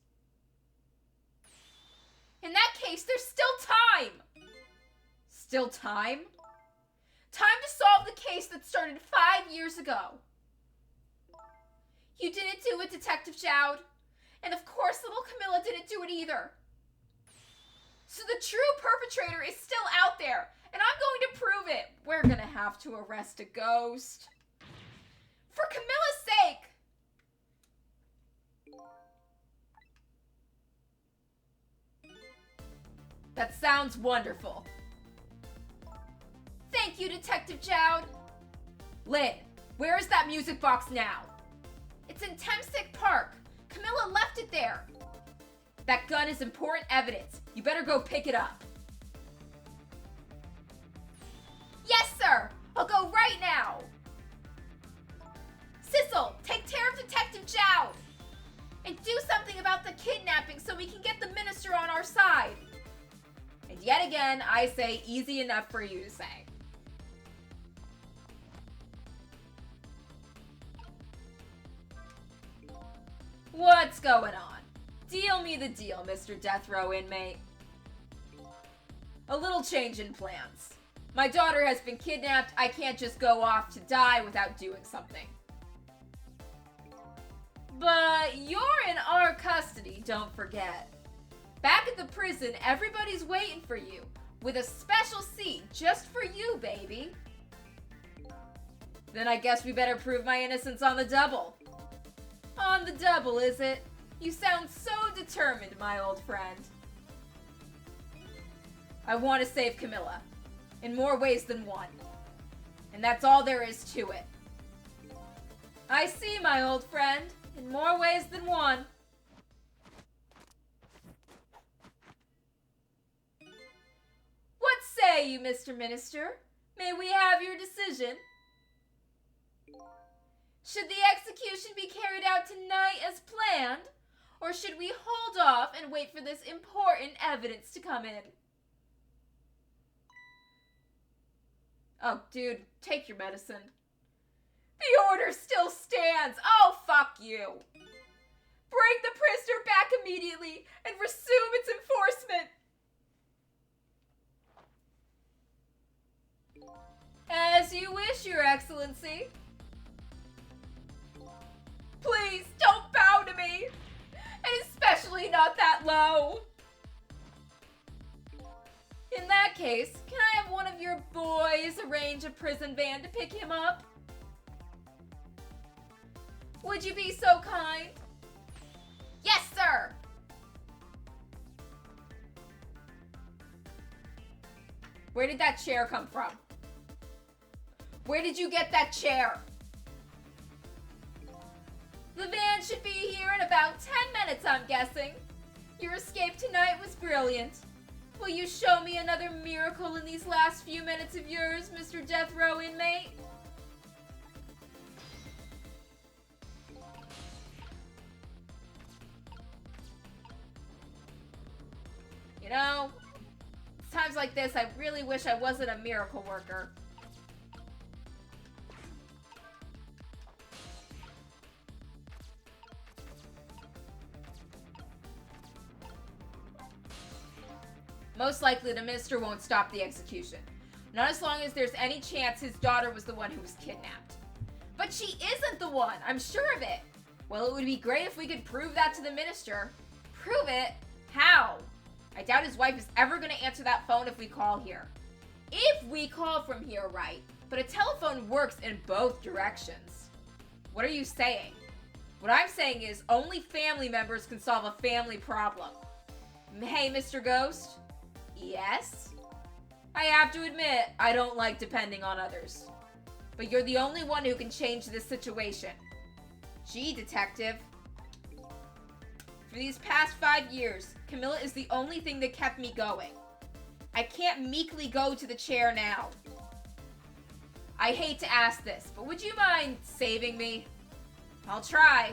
In that case, there's still time! Still time? Time to solve the case that started 5 years ago. You didn't do it, Detective Jowd. And of course, little Camilla didn't do it either. So the true perpetrator is still out there, and I'm going to prove it. We're gonna have to arrest a ghost. For Camilla's sake! That sounds wonderful. Thank you, Detective Jowd. Lynn, where is that music box now? It's in Temsick Park. Camilla left it there. That gun is important evidence. You better go pick it up. Yes, sir. I'll go right now. Sissel, take care of Detective Jowd. And do something about the kidnapping so we can get the minister on our side. And yet Then again, I say easy enough for you to say. What's going on? Deal me the deal, Mr. Death Row inmate. A little change in plans. My daughter has been kidnapped. I can't just go off to die without doing something. But you're in our custody, don't forget. Back at the prison, everybody's waiting for you, with a special seat just for you, baby. Then I guess we better prove my innocence on the double. On the double, is it? You sound so determined, my old friend. I want to save Camilla, in more ways than one. And that's all there is to it. I see, my old friend, in more ways than one. What say you, Mr. Minister? May we have your decision? Should the execution be carried out tonight as planned, or should we hold off and wait for this important evidence to come in? Oh, dude, take your medicine. The order still stands. Oh, fuck you. Bring the prisoner back immediately and resume its enforcement. As you wish, Your Excellency. Please, don't bow to me. And especially not that low. In that case, can I have one of your boys arrange a prison van to pick him up? Would you be so kind? Yes, sir! Where did that chair come from? Where did you get that chair? The van should be here in about 10 minutes, I'm guessing. Your escape tonight was brilliant. Will you show me another miracle in these last few minutes of yours, Mr. Death Row inmate? You know, it's times like this I really wish I wasn't a miracle worker. Most likely the minister won't stop the execution. Not as long as there's any chance his daughter was the one who was kidnapped. But she isn't the one, I'm sure of it. Well, it would be great if we could prove that to the minister. Prove it? How? I doubt his wife is ever going to answer that phone if we call here. If we call from here, right? But a telephone works in both directions. What are you saying? What I'm saying is only family members can solve a family problem. Hey, Mr. Ghost? Yes? I have to admit, I don't like depending on others. But you're the only one who can change this situation. Gee, detective. For these past 5 years, Camilla is the only thing that kept me going. I can't meekly go to the chair now. I hate to ask this, but would you mind saving me? I'll try.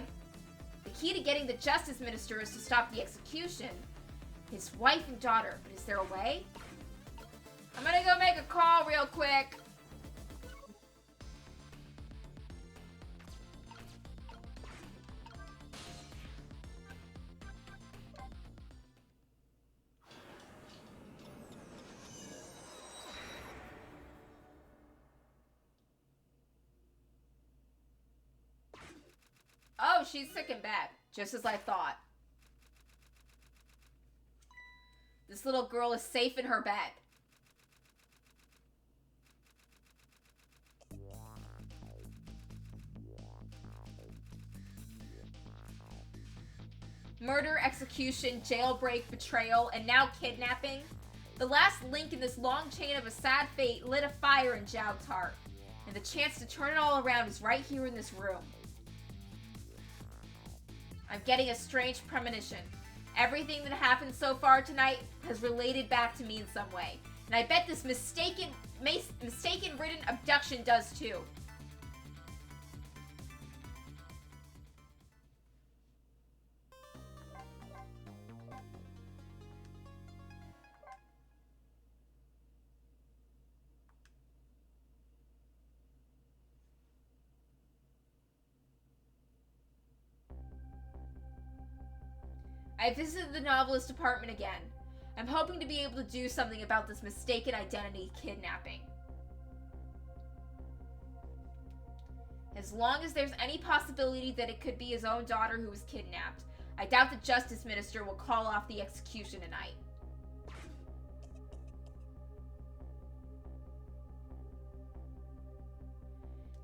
The key to getting the justice minister is to stop the execution. His wife and daughter, but is there a way? I'm gonna go make a call real quick. Oh, she's sick in bed, just as I thought. This little girl is safe in her bed. Murder, execution, jailbreak, betrayal, and now kidnapping. The last link in this long chain of a sad fate lit a fire in Joud's heart. And the chance to turn it all around is right here in this room. I'm getting a strange premonition. Everything that happened so far tonight has related back to me in some way. And I bet this mistaken-ridden abduction does too. I visited the novelist apartment again. I'm hoping to be able to do something about this mistaken identity kidnapping. As long as there's any possibility that it could be his own daughter who was kidnapped, I doubt the Justice Minister will call off the execution tonight.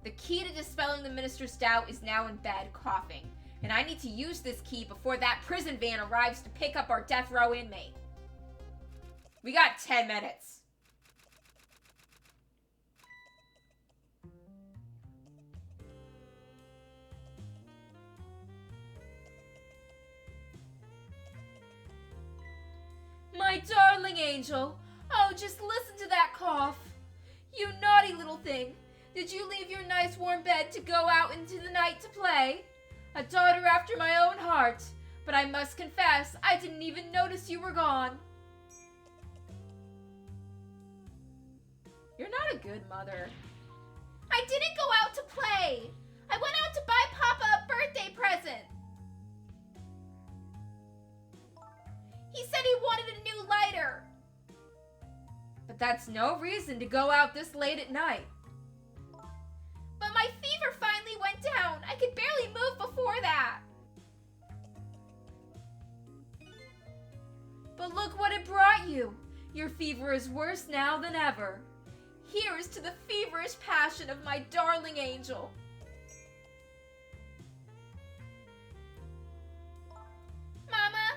The key to dispelling the minister's doubt is now in bed, coughing, and I need to use this key before that prison van arrives to pick up our death row inmate. We got 10 minutes. My darling angel. Oh, just listen to that cough. You naughty little thing. Did you leave your nice warm bed to go out into the night to play? A daughter after my own heart. But I must confess, I didn't even notice you were gone. You're not a good mother. I didn't go out to play. I went out to buy Papa a birthday present. He said he wanted a new lighter. But that's no reason to go out this late at night. But my fever finally went down. I could barely move before that. But look what it brought you. Your fever is worse now than ever. Here's to the feverish passion of my darling angel. Mama?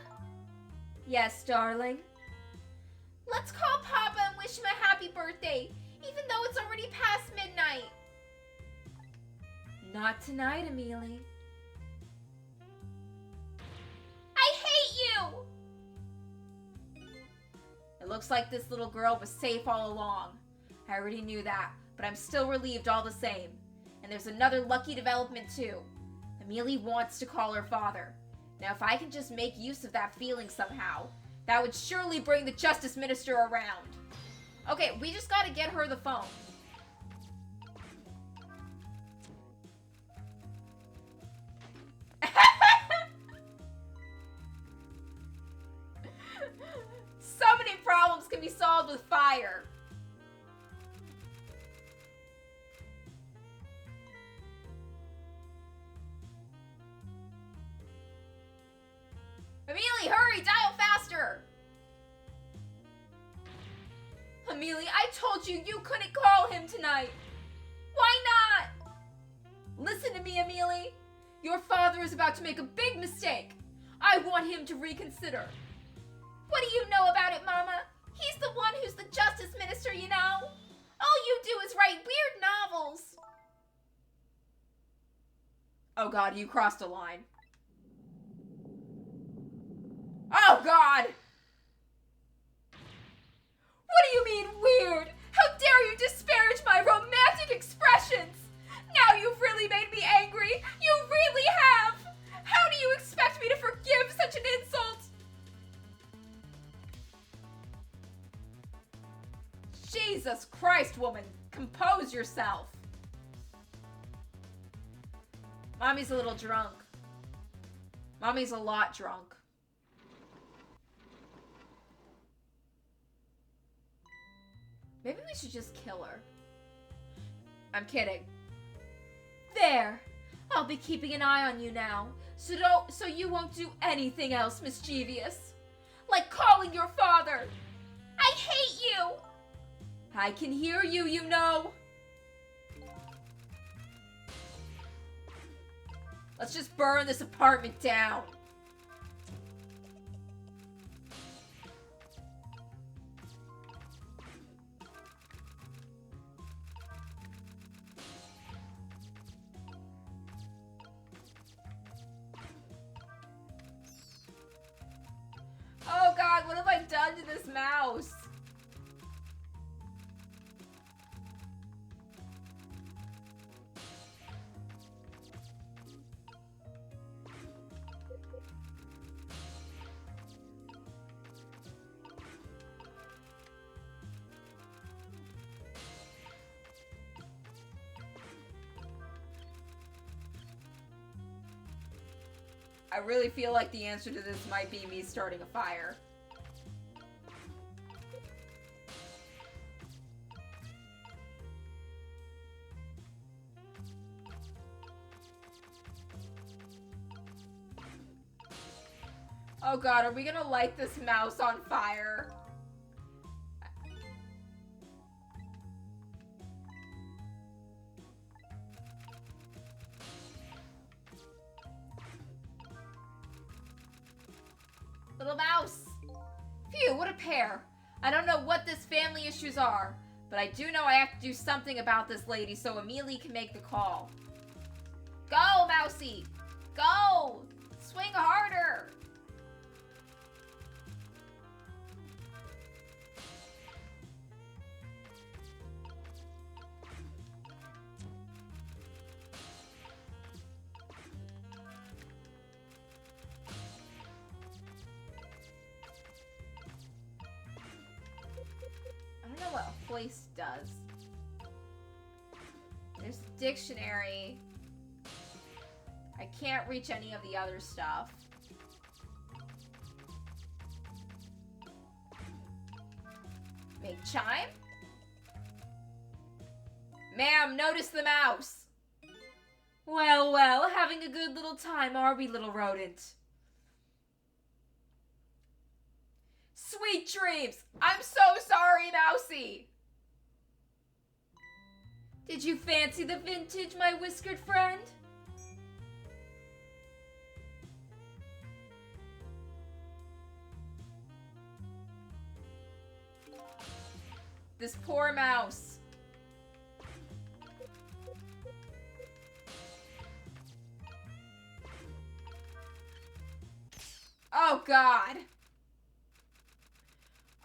Yes, darling? Let's call Papa and wish him a happy birthday, even though it's already past midnight. Not tonight, Amelie. I hate you! It looks like this little girl was safe all along. I already knew that, but I'm still relieved all the same. And there's another lucky development too. Amelie wants to call her father. Now if I can just make use of that feeling somehow, that would surely bring the Justice Minister around. Okay, we just gotta get her the phone. So many problems can be solved with fire. Amelie, hurry! Dial faster! Amelie, I told you you couldn't call him tonight. Why not? Listen to me, Amelie. Your father is about to make a big mistake. I want him to reconsider. What do you know about it, Mama? He's the one who's the Justice Minister, you know? All you do is write weird novels. Oh God, you crossed a line. Oh God! What do you mean weird? How dare you disparage my romantic expressions? Now you've really made me angry. You really have. How do you expect me to forgive such an insult? Jesus Christ, woman. Compose yourself. Mommy's a little drunk. Mommy's a lot drunk. Maybe we should just kill her. I'm kidding. There. I'll be keeping an eye on you now, so you won't do anything else mischievous. Like calling your father. I hate you! I can hear you, you know. Let's just burn this apartment down. Oh God, what have I done to this mouse? I really feel like the answer to this might be me starting a fire. Oh god, are we gonna light this mouse on fire? Little mouse! Phew, what a pair. I don't know what this family issues are, but I do know I have to do something about this lady so Amelie can make the call. Go, Mousy! Go! Swing harder! I don't know what a hoist does. There's a dictionary. I can't reach any of the other stuff. Make chime? Ma'am, notice the mouse. Well, well, having a good little time, are we, little rodent? Sweet dreams! I'm so sorry, Mousy! Did you fancy the vintage, my whiskered friend? This poor mouse. Oh god.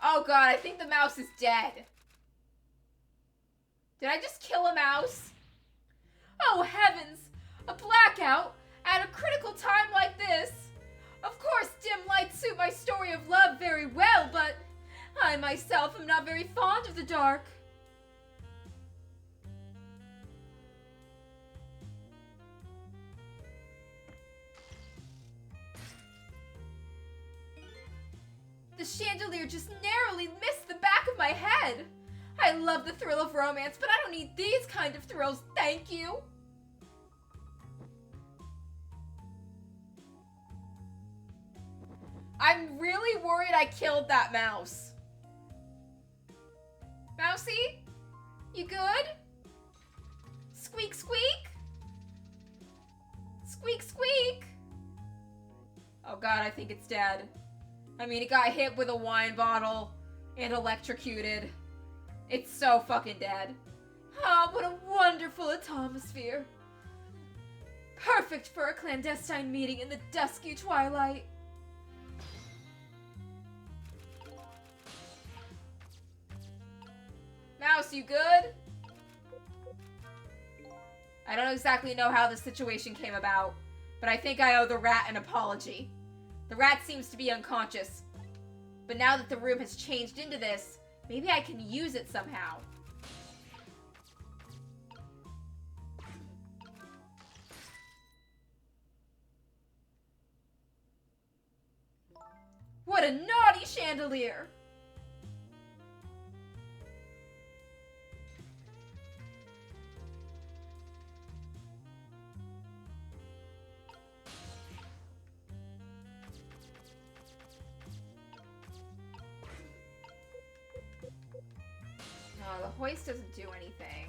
Oh god, I think the mouse is dead. Did I just kill a mouse? Oh heavens! A blackout at a critical time like this. Of course, dim lights suit my story of love very well, but I myself am not very fond of the dark. The chandelier just narrowly missed the back of my head. I love the thrill of romance, but I don't need these kind of thrills, thank you. I'm really worried I killed that mouse. Mousy? You good? Squeak, squeak? Squeak, squeak? Oh god, I think it's dead. I mean, it got hit with a wine bottle and electrocuted. It's so fucking dead. Ah, what a wonderful atmosphere. Perfect for a clandestine meeting in the dusky twilight. Mouse, you good? I don't exactly know how the situation came about, but I think I owe the rat an apology. The rat seems to be unconscious, but now that the room has changed into this, maybe I can use it somehow. What a naughty chandelier! No, the hoist doesn't do anything.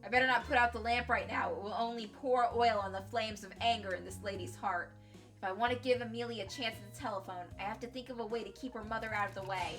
I better not put out the lamp right now. It will only pour oil on the flames of anger in this lady's heart. If I want to give Amelie a chance at the telephone, I have to think of a way to keep her mother out of the way.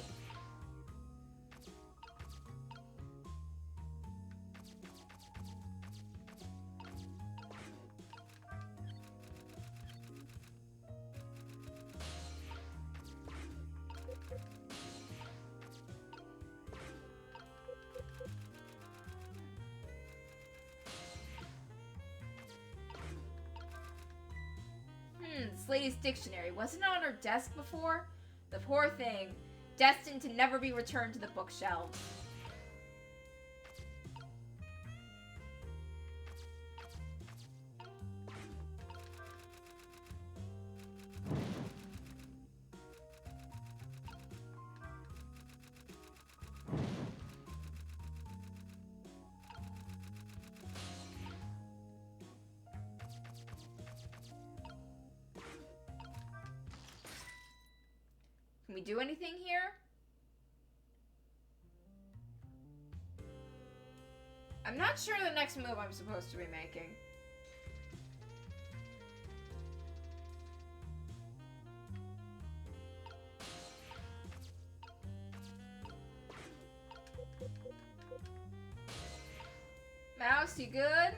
This lady's dictionary. Wasn't it on her desk before? The poor thing. destined to never be returned to the bookshelves. Can we do anything here? I'm not sure the next move I'm supposed to be making. Mouse, you good?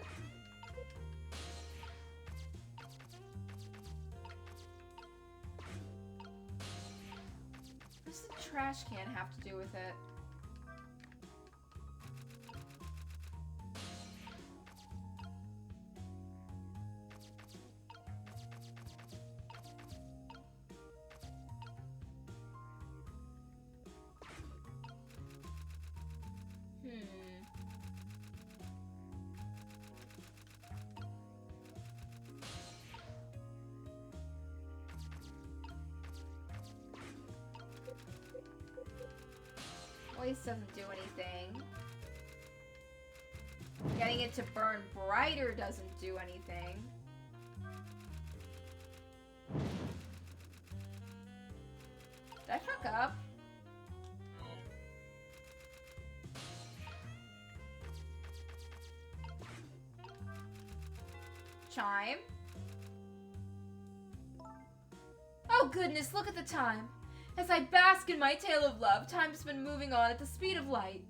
What does the trash can have to do with it? Waste doesn't do anything. Getting it to burn brighter doesn't do anything. Did I fuck up? Chime. Oh goodness, look at the time. As I bask in my tale of love, time's been moving on at the speed of light.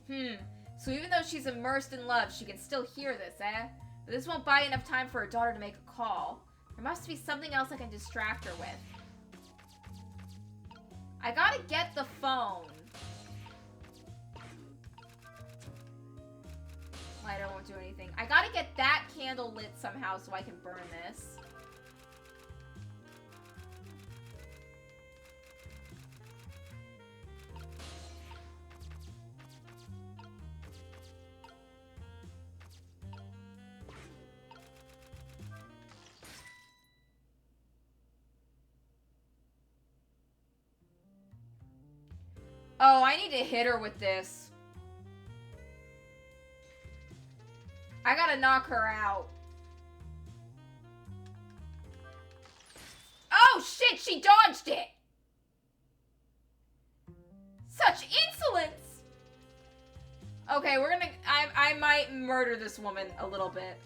So even though she's immersed in love, she can still hear this, eh? But this won't buy enough time for her daughter to make a call. There must be something else I can distract her with. I gotta get the phone. Lighter won't do anything. I gotta get that candle lit somehow so I can burn this. Oh, I need to hit her with this. I gotta knock her out. Oh shit, she dodged it! Such insolence! Okay, we're gonna... I might murder this woman a little bit.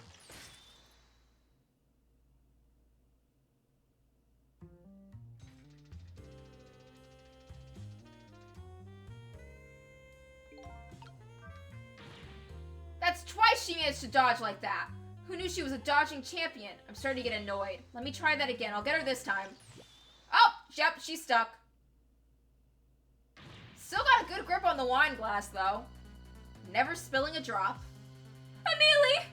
That's twice she managed to dodge like that. Who knew she was a dodging champion? I'm starting to get annoyed. Let me try that again. I'll get her this time. Oh, yep, she's stuck. Still got a good grip on the wine glass, though. Never spilling a drop. Amelie!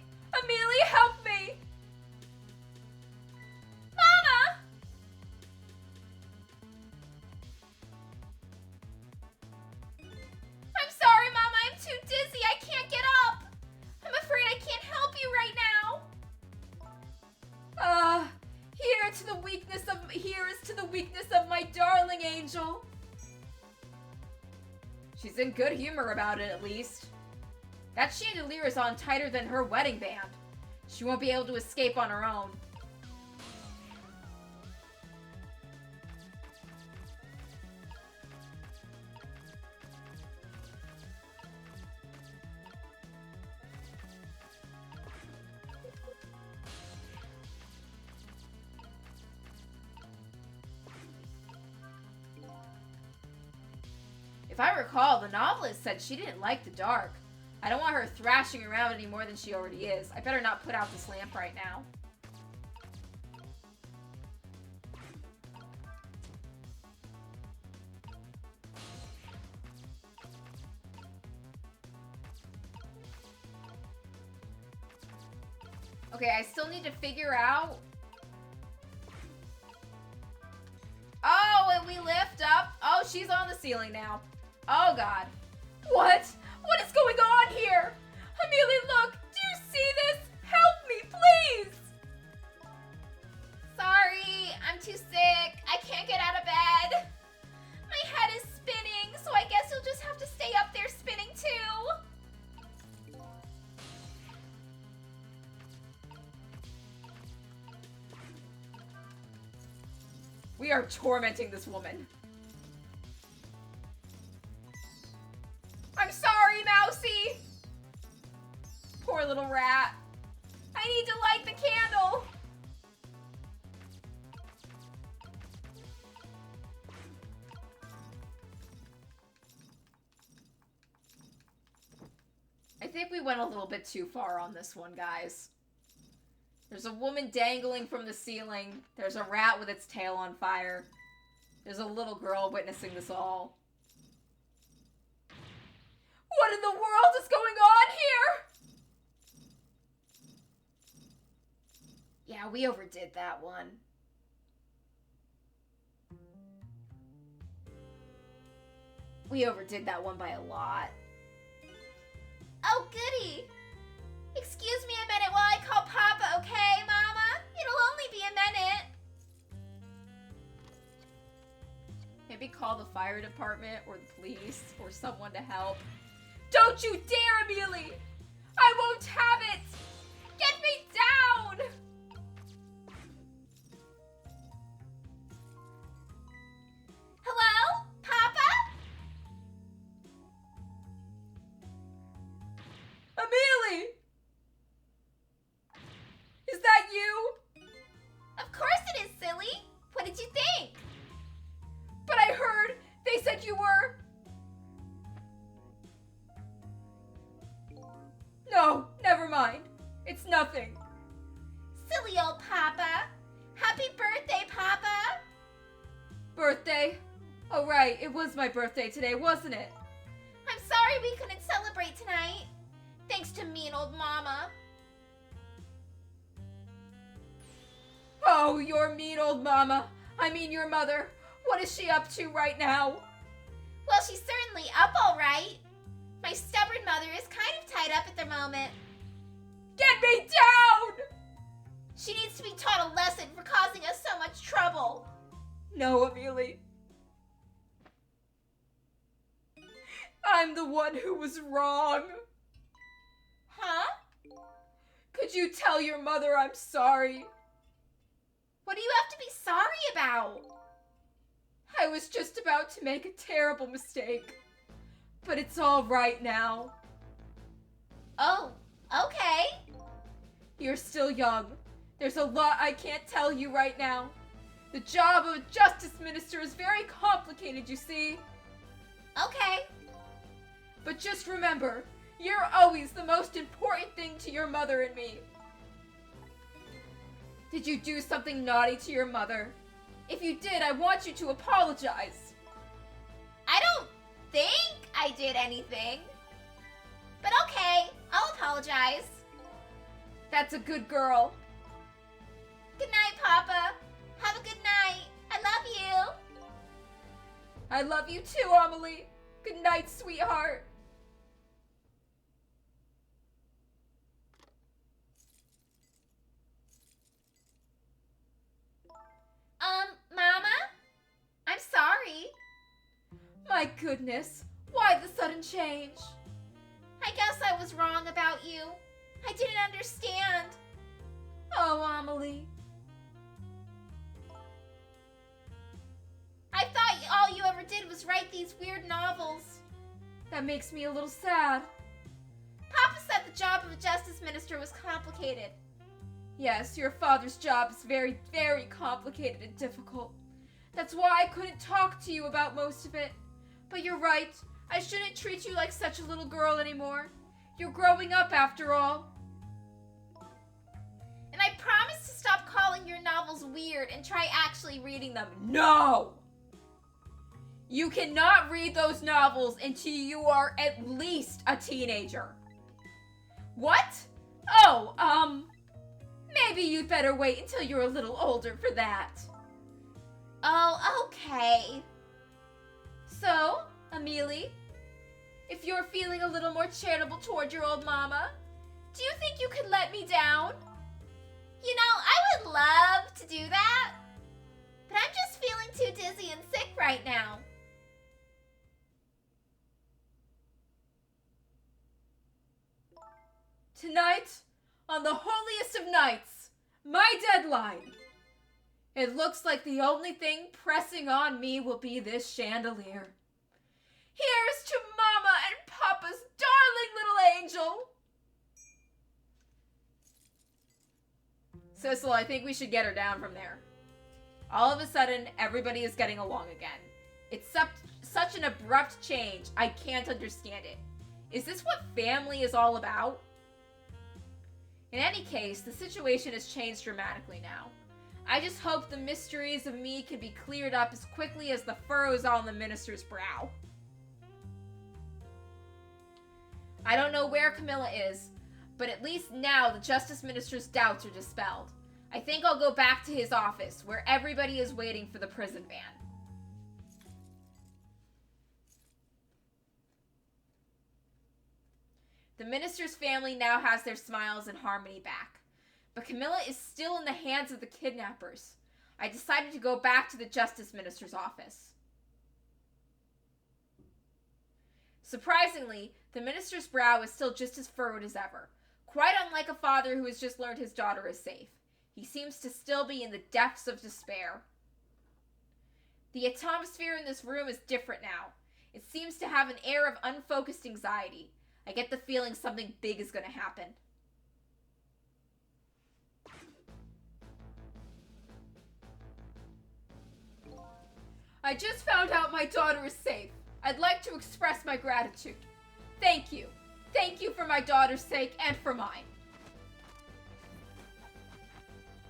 Amelie, help me! Mama! I'm sorry, Mama. I'm too dizzy. I can't get up. I'm afraid I can't help you right now. Here is to the weakness of my darling angel. She's in good humor about it, at least. That chandelier is on tighter than her wedding band. She won't be able to escape on her own. If I recall, the novelist said she didn't like the dark. I don't want her thrashing around any more than she already is. I better not put out this lamp right now. Okay, I still need to figure out she's on the ceiling now. Oh, God. What? What is going on here? Amelie, look! Do you see this? Help me, please! Sorry, I'm too sick. I can't get out of bed. My head is spinning, so I guess you'll just have to stay up there spinning too. We are tormenting this woman. I'm sorry, Mousy! Poor little rat. I need to light the candle. I think we went a little bit too far on this one, guys. There's a woman dangling from the ceiling. There's a rat with its tail on fire. There's a little girl witnessing this all. What in the world is going on here? Yeah, we overdid that one. We overdid that one by a lot. Oh, goody. Excuse me a minute while I call Papa, okay, Mama? It'll only be a minute. Maybe call the fire department or the police or someone to help. Don't you dare, Amelie! I won't have it! Get me down! Hello? Papa? Amelie! Is that you? Of course it is, silly. What did you think? But I heard they said you were... No, never mind. It's nothing. Silly old Papa. Happy birthday, Papa. Birthday? Oh right, it was my birthday today, wasn't it? I'm sorry we couldn't celebrate tonight. Thanks to mean old Mama. Oh, your mean old mama. I mean your mother. What is she up to right now? Well, she's certainly up all right. My stubborn mother is kind of tied up at the moment. Get me down! She needs to be taught a lesson for causing us so much trouble. No, Amelie. I'm the one who was wrong. Huh? Could you tell your mother I'm sorry? What do you have to be sorry about? I was just about to make a terrible mistake. But it's all right now. Oh, okay. You're still young. There's a lot I can't tell you right now. The job of a justice minister is very complicated, you see. Okay. But just remember, you're always the most important thing to your mother and me. Did you do something naughty to your mother? If you did, I want you to apologize. I don't think I did anything. But okay, I'll apologize. That's a good girl. Good night, Papa. Have a good night. I love you. I love you too, Amelie. Good night, sweetheart. Mama? I'm sorry. My goodness, why the sudden change? I guess I was wrong about you. I didn't understand. Oh, Amelie. I thought all you ever did was write these weird novels. That makes me a little sad. Papa said the job of a justice minister was complicated. Yes, your father's job is very, very complicated and difficult. That's why I couldn't talk to you about most of it. But you're right. I shouldn't treat you like such a little girl anymore. You're growing up after all. And I promise to stop calling your novels weird and try actually reading them. No! You cannot read those novels until you are at least a teenager. What? Oh, maybe you'd better wait until you're a little older for that. Oh, okay. So, Amelie, if you're feeling a little more charitable toward your old mama, do you think you could let me down? You know, I would love to do that, but I'm just feeling too dizzy and sick right now. Tonight, on the holiest of nights, my deadline. It looks like the only thing pressing on me will be this chandelier. Here's to Mama and Papa's darling little angel. Sissel, I think we should get her down from there. All of a sudden, everybody is getting along again. It's such an abrupt change, I can't understand it. Is this what family is all about? In any case, the situation has changed dramatically now. I just hope the mysteries of me can be cleared up as quickly as the furrows on the minister's brow. I don't know where Camilla is, but at least now the Justice Minister's doubts are dispelled. I think I'll go back to his office, where everybody is waiting for the prison van. The minister's family now has their smiles and harmony back. But Camilla is still in the hands of the kidnappers. I decided to go back to the Justice Minister's office. Surprisingly, the minister's brow is still just as furrowed as ever. Quite unlike a father who has just learned his daughter is safe. He seems to still be in the depths of despair. The atmosphere in this room is different now. It seems to have an air of unfocused anxiety. I get the feeling something big is going to happen. I just found out my daughter is safe. I'd like to express my gratitude. Thank you. Thank you for my daughter's sake and for mine.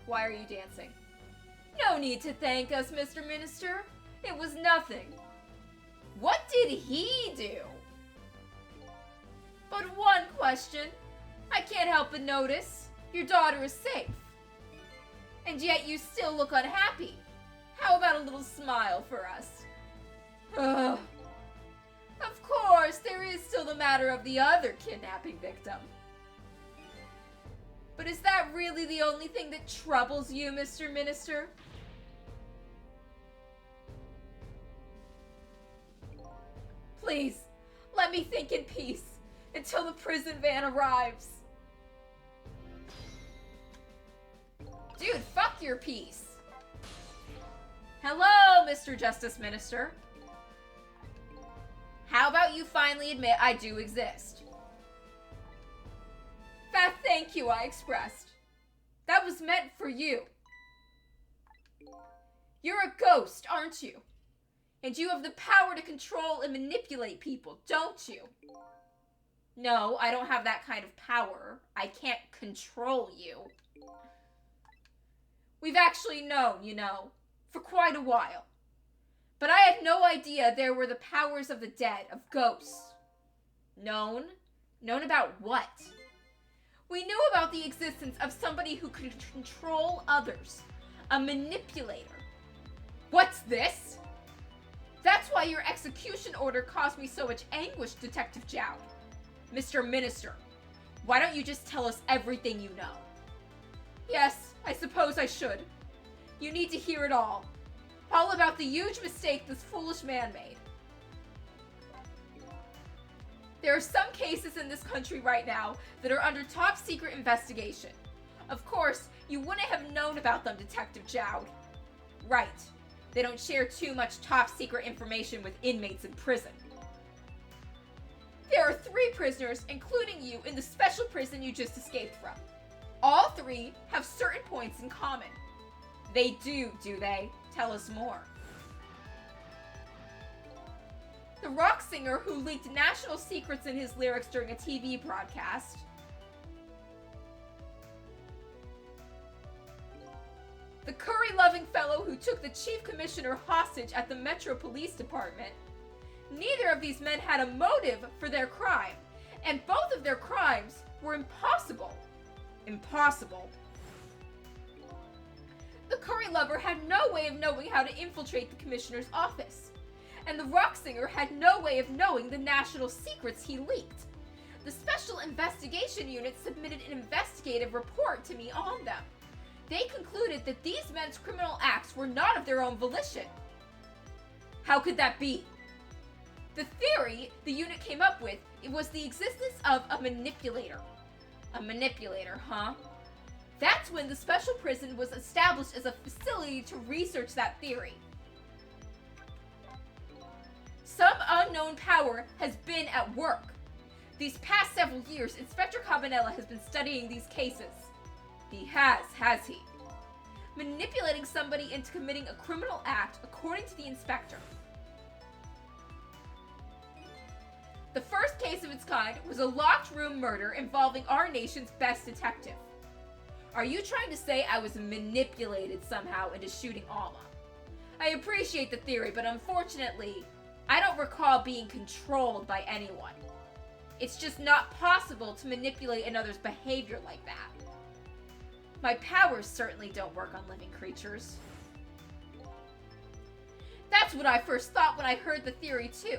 Why are you dancing? No need to thank us, Mr. Minister. It was nothing. What did he do? But one question. I can't help but notice. Your daughter is safe. And yet you still look unhappy. How about a little smile for us? Ugh. Of course, there is still the matter of the other kidnapping victim. But is that really the only thing that troubles you, Mr. Minister? Please, let me think in peace until the prison van arrives. Dude, fuck your peace. Hello, Mr. Justice Minister. How about you finally admit I do exist? That thank you I expressed. That was meant for you. You're a ghost, aren't you? And you have the power to control and manipulate people, don't you? No, I don't have that kind of power. I can't control you. We've actually known, you know, for quite a while. But I had no idea there were the powers of the dead, of ghosts. Known? Known about what? We knew about the existence of somebody who could control others. A manipulator. What's this? That's why your execution order caused me so much anguish, Detective Jowd. Mr. Minister, why don't you just tell us everything you know? Yes, I suppose I should. You need to hear it all. All about the huge mistake this foolish man made. There are some cases in this country right now that are under top secret investigation. Of course, you wouldn't have known about them, Detective Jowd. Right. They don't share too much top secret information with inmates in prison. There are 3 prisoners, including you, in the special prison you just escaped from. All 3 have certain points in common. They do they? Tell us more. The rock singer who leaked national secrets in his lyrics during a TV broadcast. The curry-loving fellow who took the chief commissioner hostage at the Metro Police Department. Neither of these men had a motive for their crime, and both of their crimes were impossible. Impossible. The curry lover had no way of knowing how to infiltrate the commissioner's office. and the rock singer had no way of knowing the national secrets he leaked. The Special Investigation Unit submitted an investigative report to me on them. They concluded that these men's criminal acts were not of their own volition. How could that be? The theory the unit came up with was the existence of a manipulator. A manipulator, huh? That's when the special prison was established as a facility to research that theory. Some unknown power has been at work. These past several years, Inspector Cabanela has been studying these cases. He has he? Manipulating somebody into committing a criminal act, according to the inspector. The first case of its kind was a locked room murder involving our nation's best detective. Are you trying to say I was manipulated somehow into shooting Alma? I appreciate the theory, but unfortunately, I don't recall being controlled by anyone. It's just not possible to manipulate another's behavior like that. My powers certainly don't work on living creatures. That's what I first thought when I heard the theory too.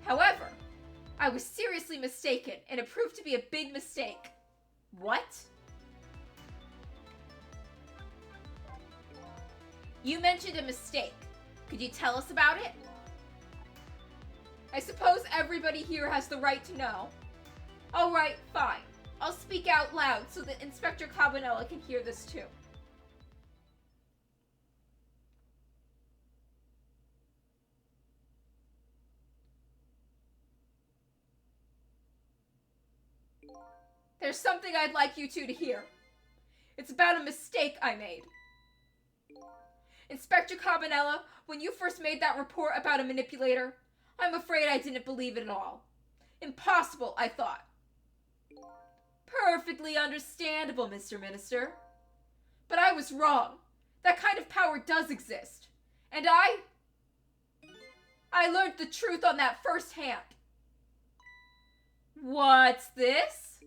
However, I was seriously mistaken, and it proved to be a big mistake. What? You mentioned a mistake. Could you tell us about it? I suppose everybody here has the right to know. Alright, fine. I'll speak out loud so that Inspector Cabanela can hear this too. There's something I'd like you two to hear. It's about a mistake I made. Inspector Cabanela, when you first made that report about a manipulator, I'm afraid I didn't believe it at all. Impossible, I thought. Perfectly understandable, Mr. Minister. But I was wrong. That kind of power does exist. And I learned the truth on that firsthand. What's this?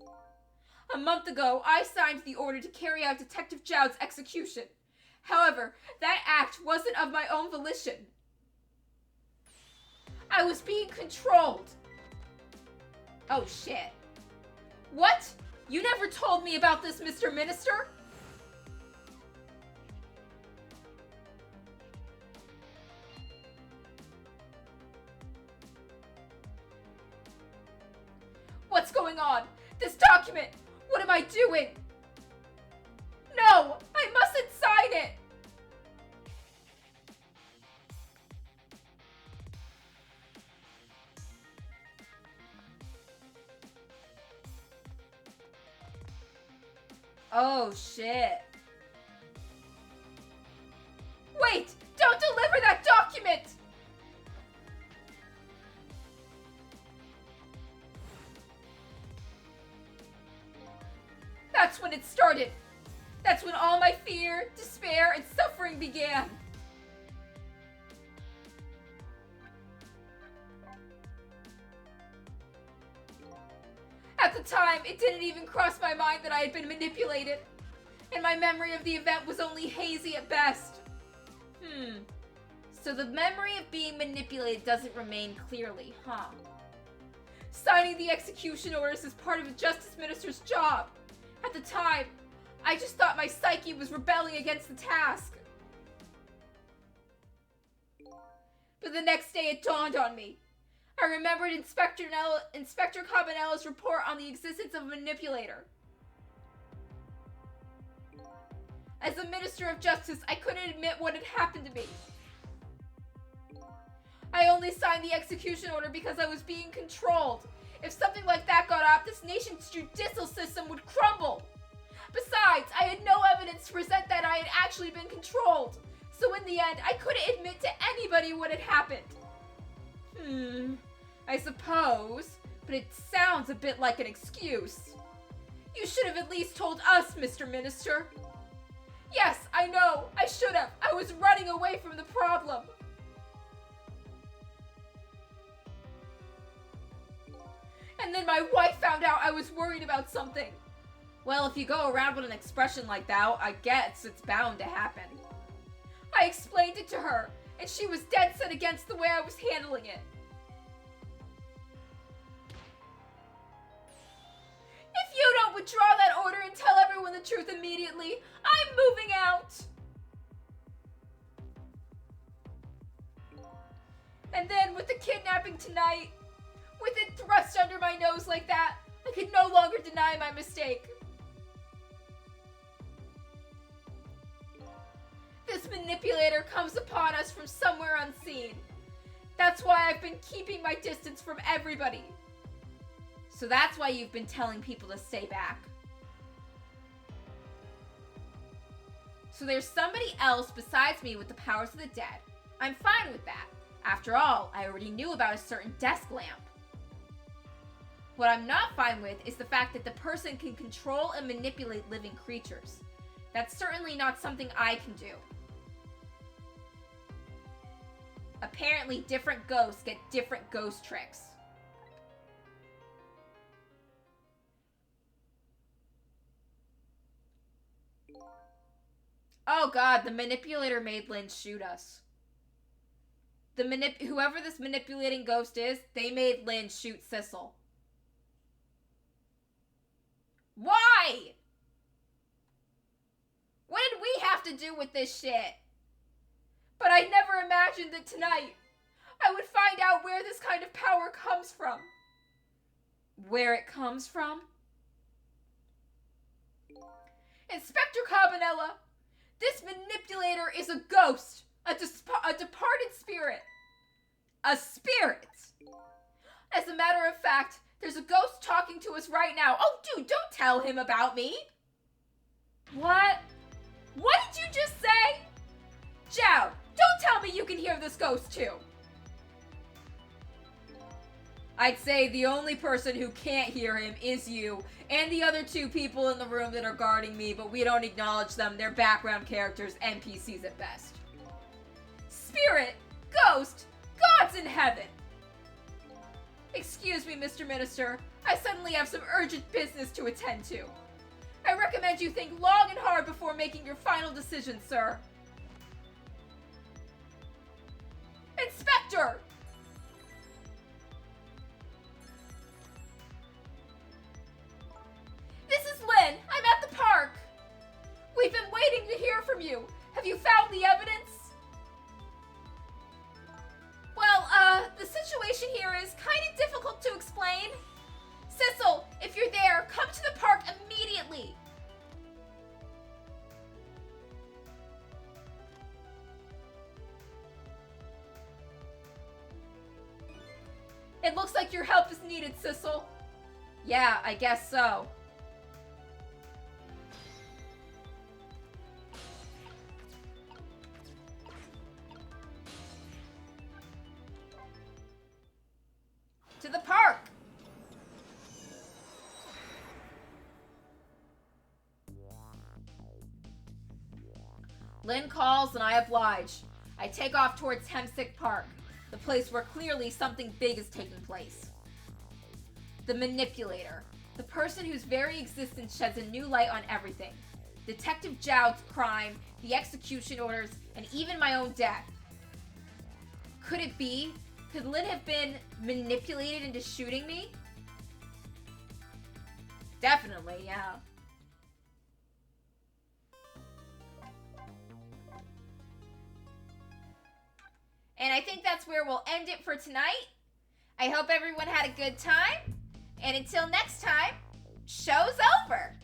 A month ago, I signed the order to carry out Detective Jowd's execution. However, that act wasn't of my own volition. I was being controlled. Oh shit. What? You never told me about this, Mr. Minister? What's going on? This document! What am I doing? No! I mustn't sign it! Oh, shit. Wait! Don't deliver that document! That's when it started. That's when all my fear, despair, and suffering began. At the time, it didn't even cross my mind that I had been manipulated, and my memory of the event was only hazy at best. So the memory of being manipulated doesn't remain clearly, huh? Signing the execution orders is part of a justice minister's job. At the time, I just thought my psyche was rebelling against the task. But the next day it dawned on me. I remembered Inspector Cabanela's report on the existence of a manipulator. As a minister of justice, I couldn't admit what had happened to me. I only signed the execution order because I was being controlled. If something like that got out, this nation's judicial system would crumble. Besides, I had no evidence to present that I had actually been controlled. So in the end, I couldn't admit to anybody what had happened. I suppose, but it sounds a bit like an excuse. You should have at least told us, Mr. Minister. Yes, I know, I should have. I was running away from the problem. And then my wife found out I was worried about something. Well, if you go around with an expression like that, I guess it's bound to happen. I explained it to her. and she was dead set against the way I was handling it. If you don't withdraw that order and tell everyone the truth immediately, I'm moving out. And then with the kidnapping tonight, with it thrust under my nose like that, I could no longer deny my mistake. This manipulator comes upon us from somewhere unseen. That's why I've been keeping my distance from everybody. So that's why you've been telling people to stay back. So there's somebody else besides me with the powers of the dead. I'm fine with that. After all, I already knew about a certain desk lamp. What I'm not fine with is the fact that the person can control and manipulate living creatures. That's certainly not something I can do. Apparently, different ghosts get different ghost tricks. Oh god, the manipulator made Lynn shoot us. Whoever this manipulating ghost is, they made Lynn shoot Sissel. Why? What did we have to do with this shit? But I never imagined that tonight I would find out where this kind of power comes from. Where it comes from? Inspector Cabanella, this manipulator is a ghost, a departed spirit. A spirit. As a matter of fact, there's a ghost talking to us right now. Oh, dude, don't tell him about me. What? What did you just say? Jow, don't tell me you can hear this ghost too. I'd say the only person who can't hear him is you and the other two people in the room that are guarding me, but we don't acknowledge them. They're background characters, NPCs at best. Spirit, ghost, gods in heaven. Excuse me, Mr. Minister. I suddenly have some urgent business to attend to. I recommend you think long and hard before making your final decision, sir. Inspector! This is Lynn. I'm at the park. We've been waiting to hear from you. Have you found the evidence? Well, the situation here is kind of difficult to explain. Sissel, if you're there, come to the park immediately. It looks like your help is needed, Sissel. Yeah, I guess so. To the park! Lynn calls and I oblige. I take off towards Hemsick Park, the place where clearly something big is taking place. The manipulator, the person whose very existence sheds a new light on everything. Detective Jowd's crime, the execution orders, and even my own death. Could it be? Could Lynn have been manipulated into shooting me? Definitely, yeah. And I think that's where we'll end it for tonight. I hope everyone had a good time. And until next time, show's over.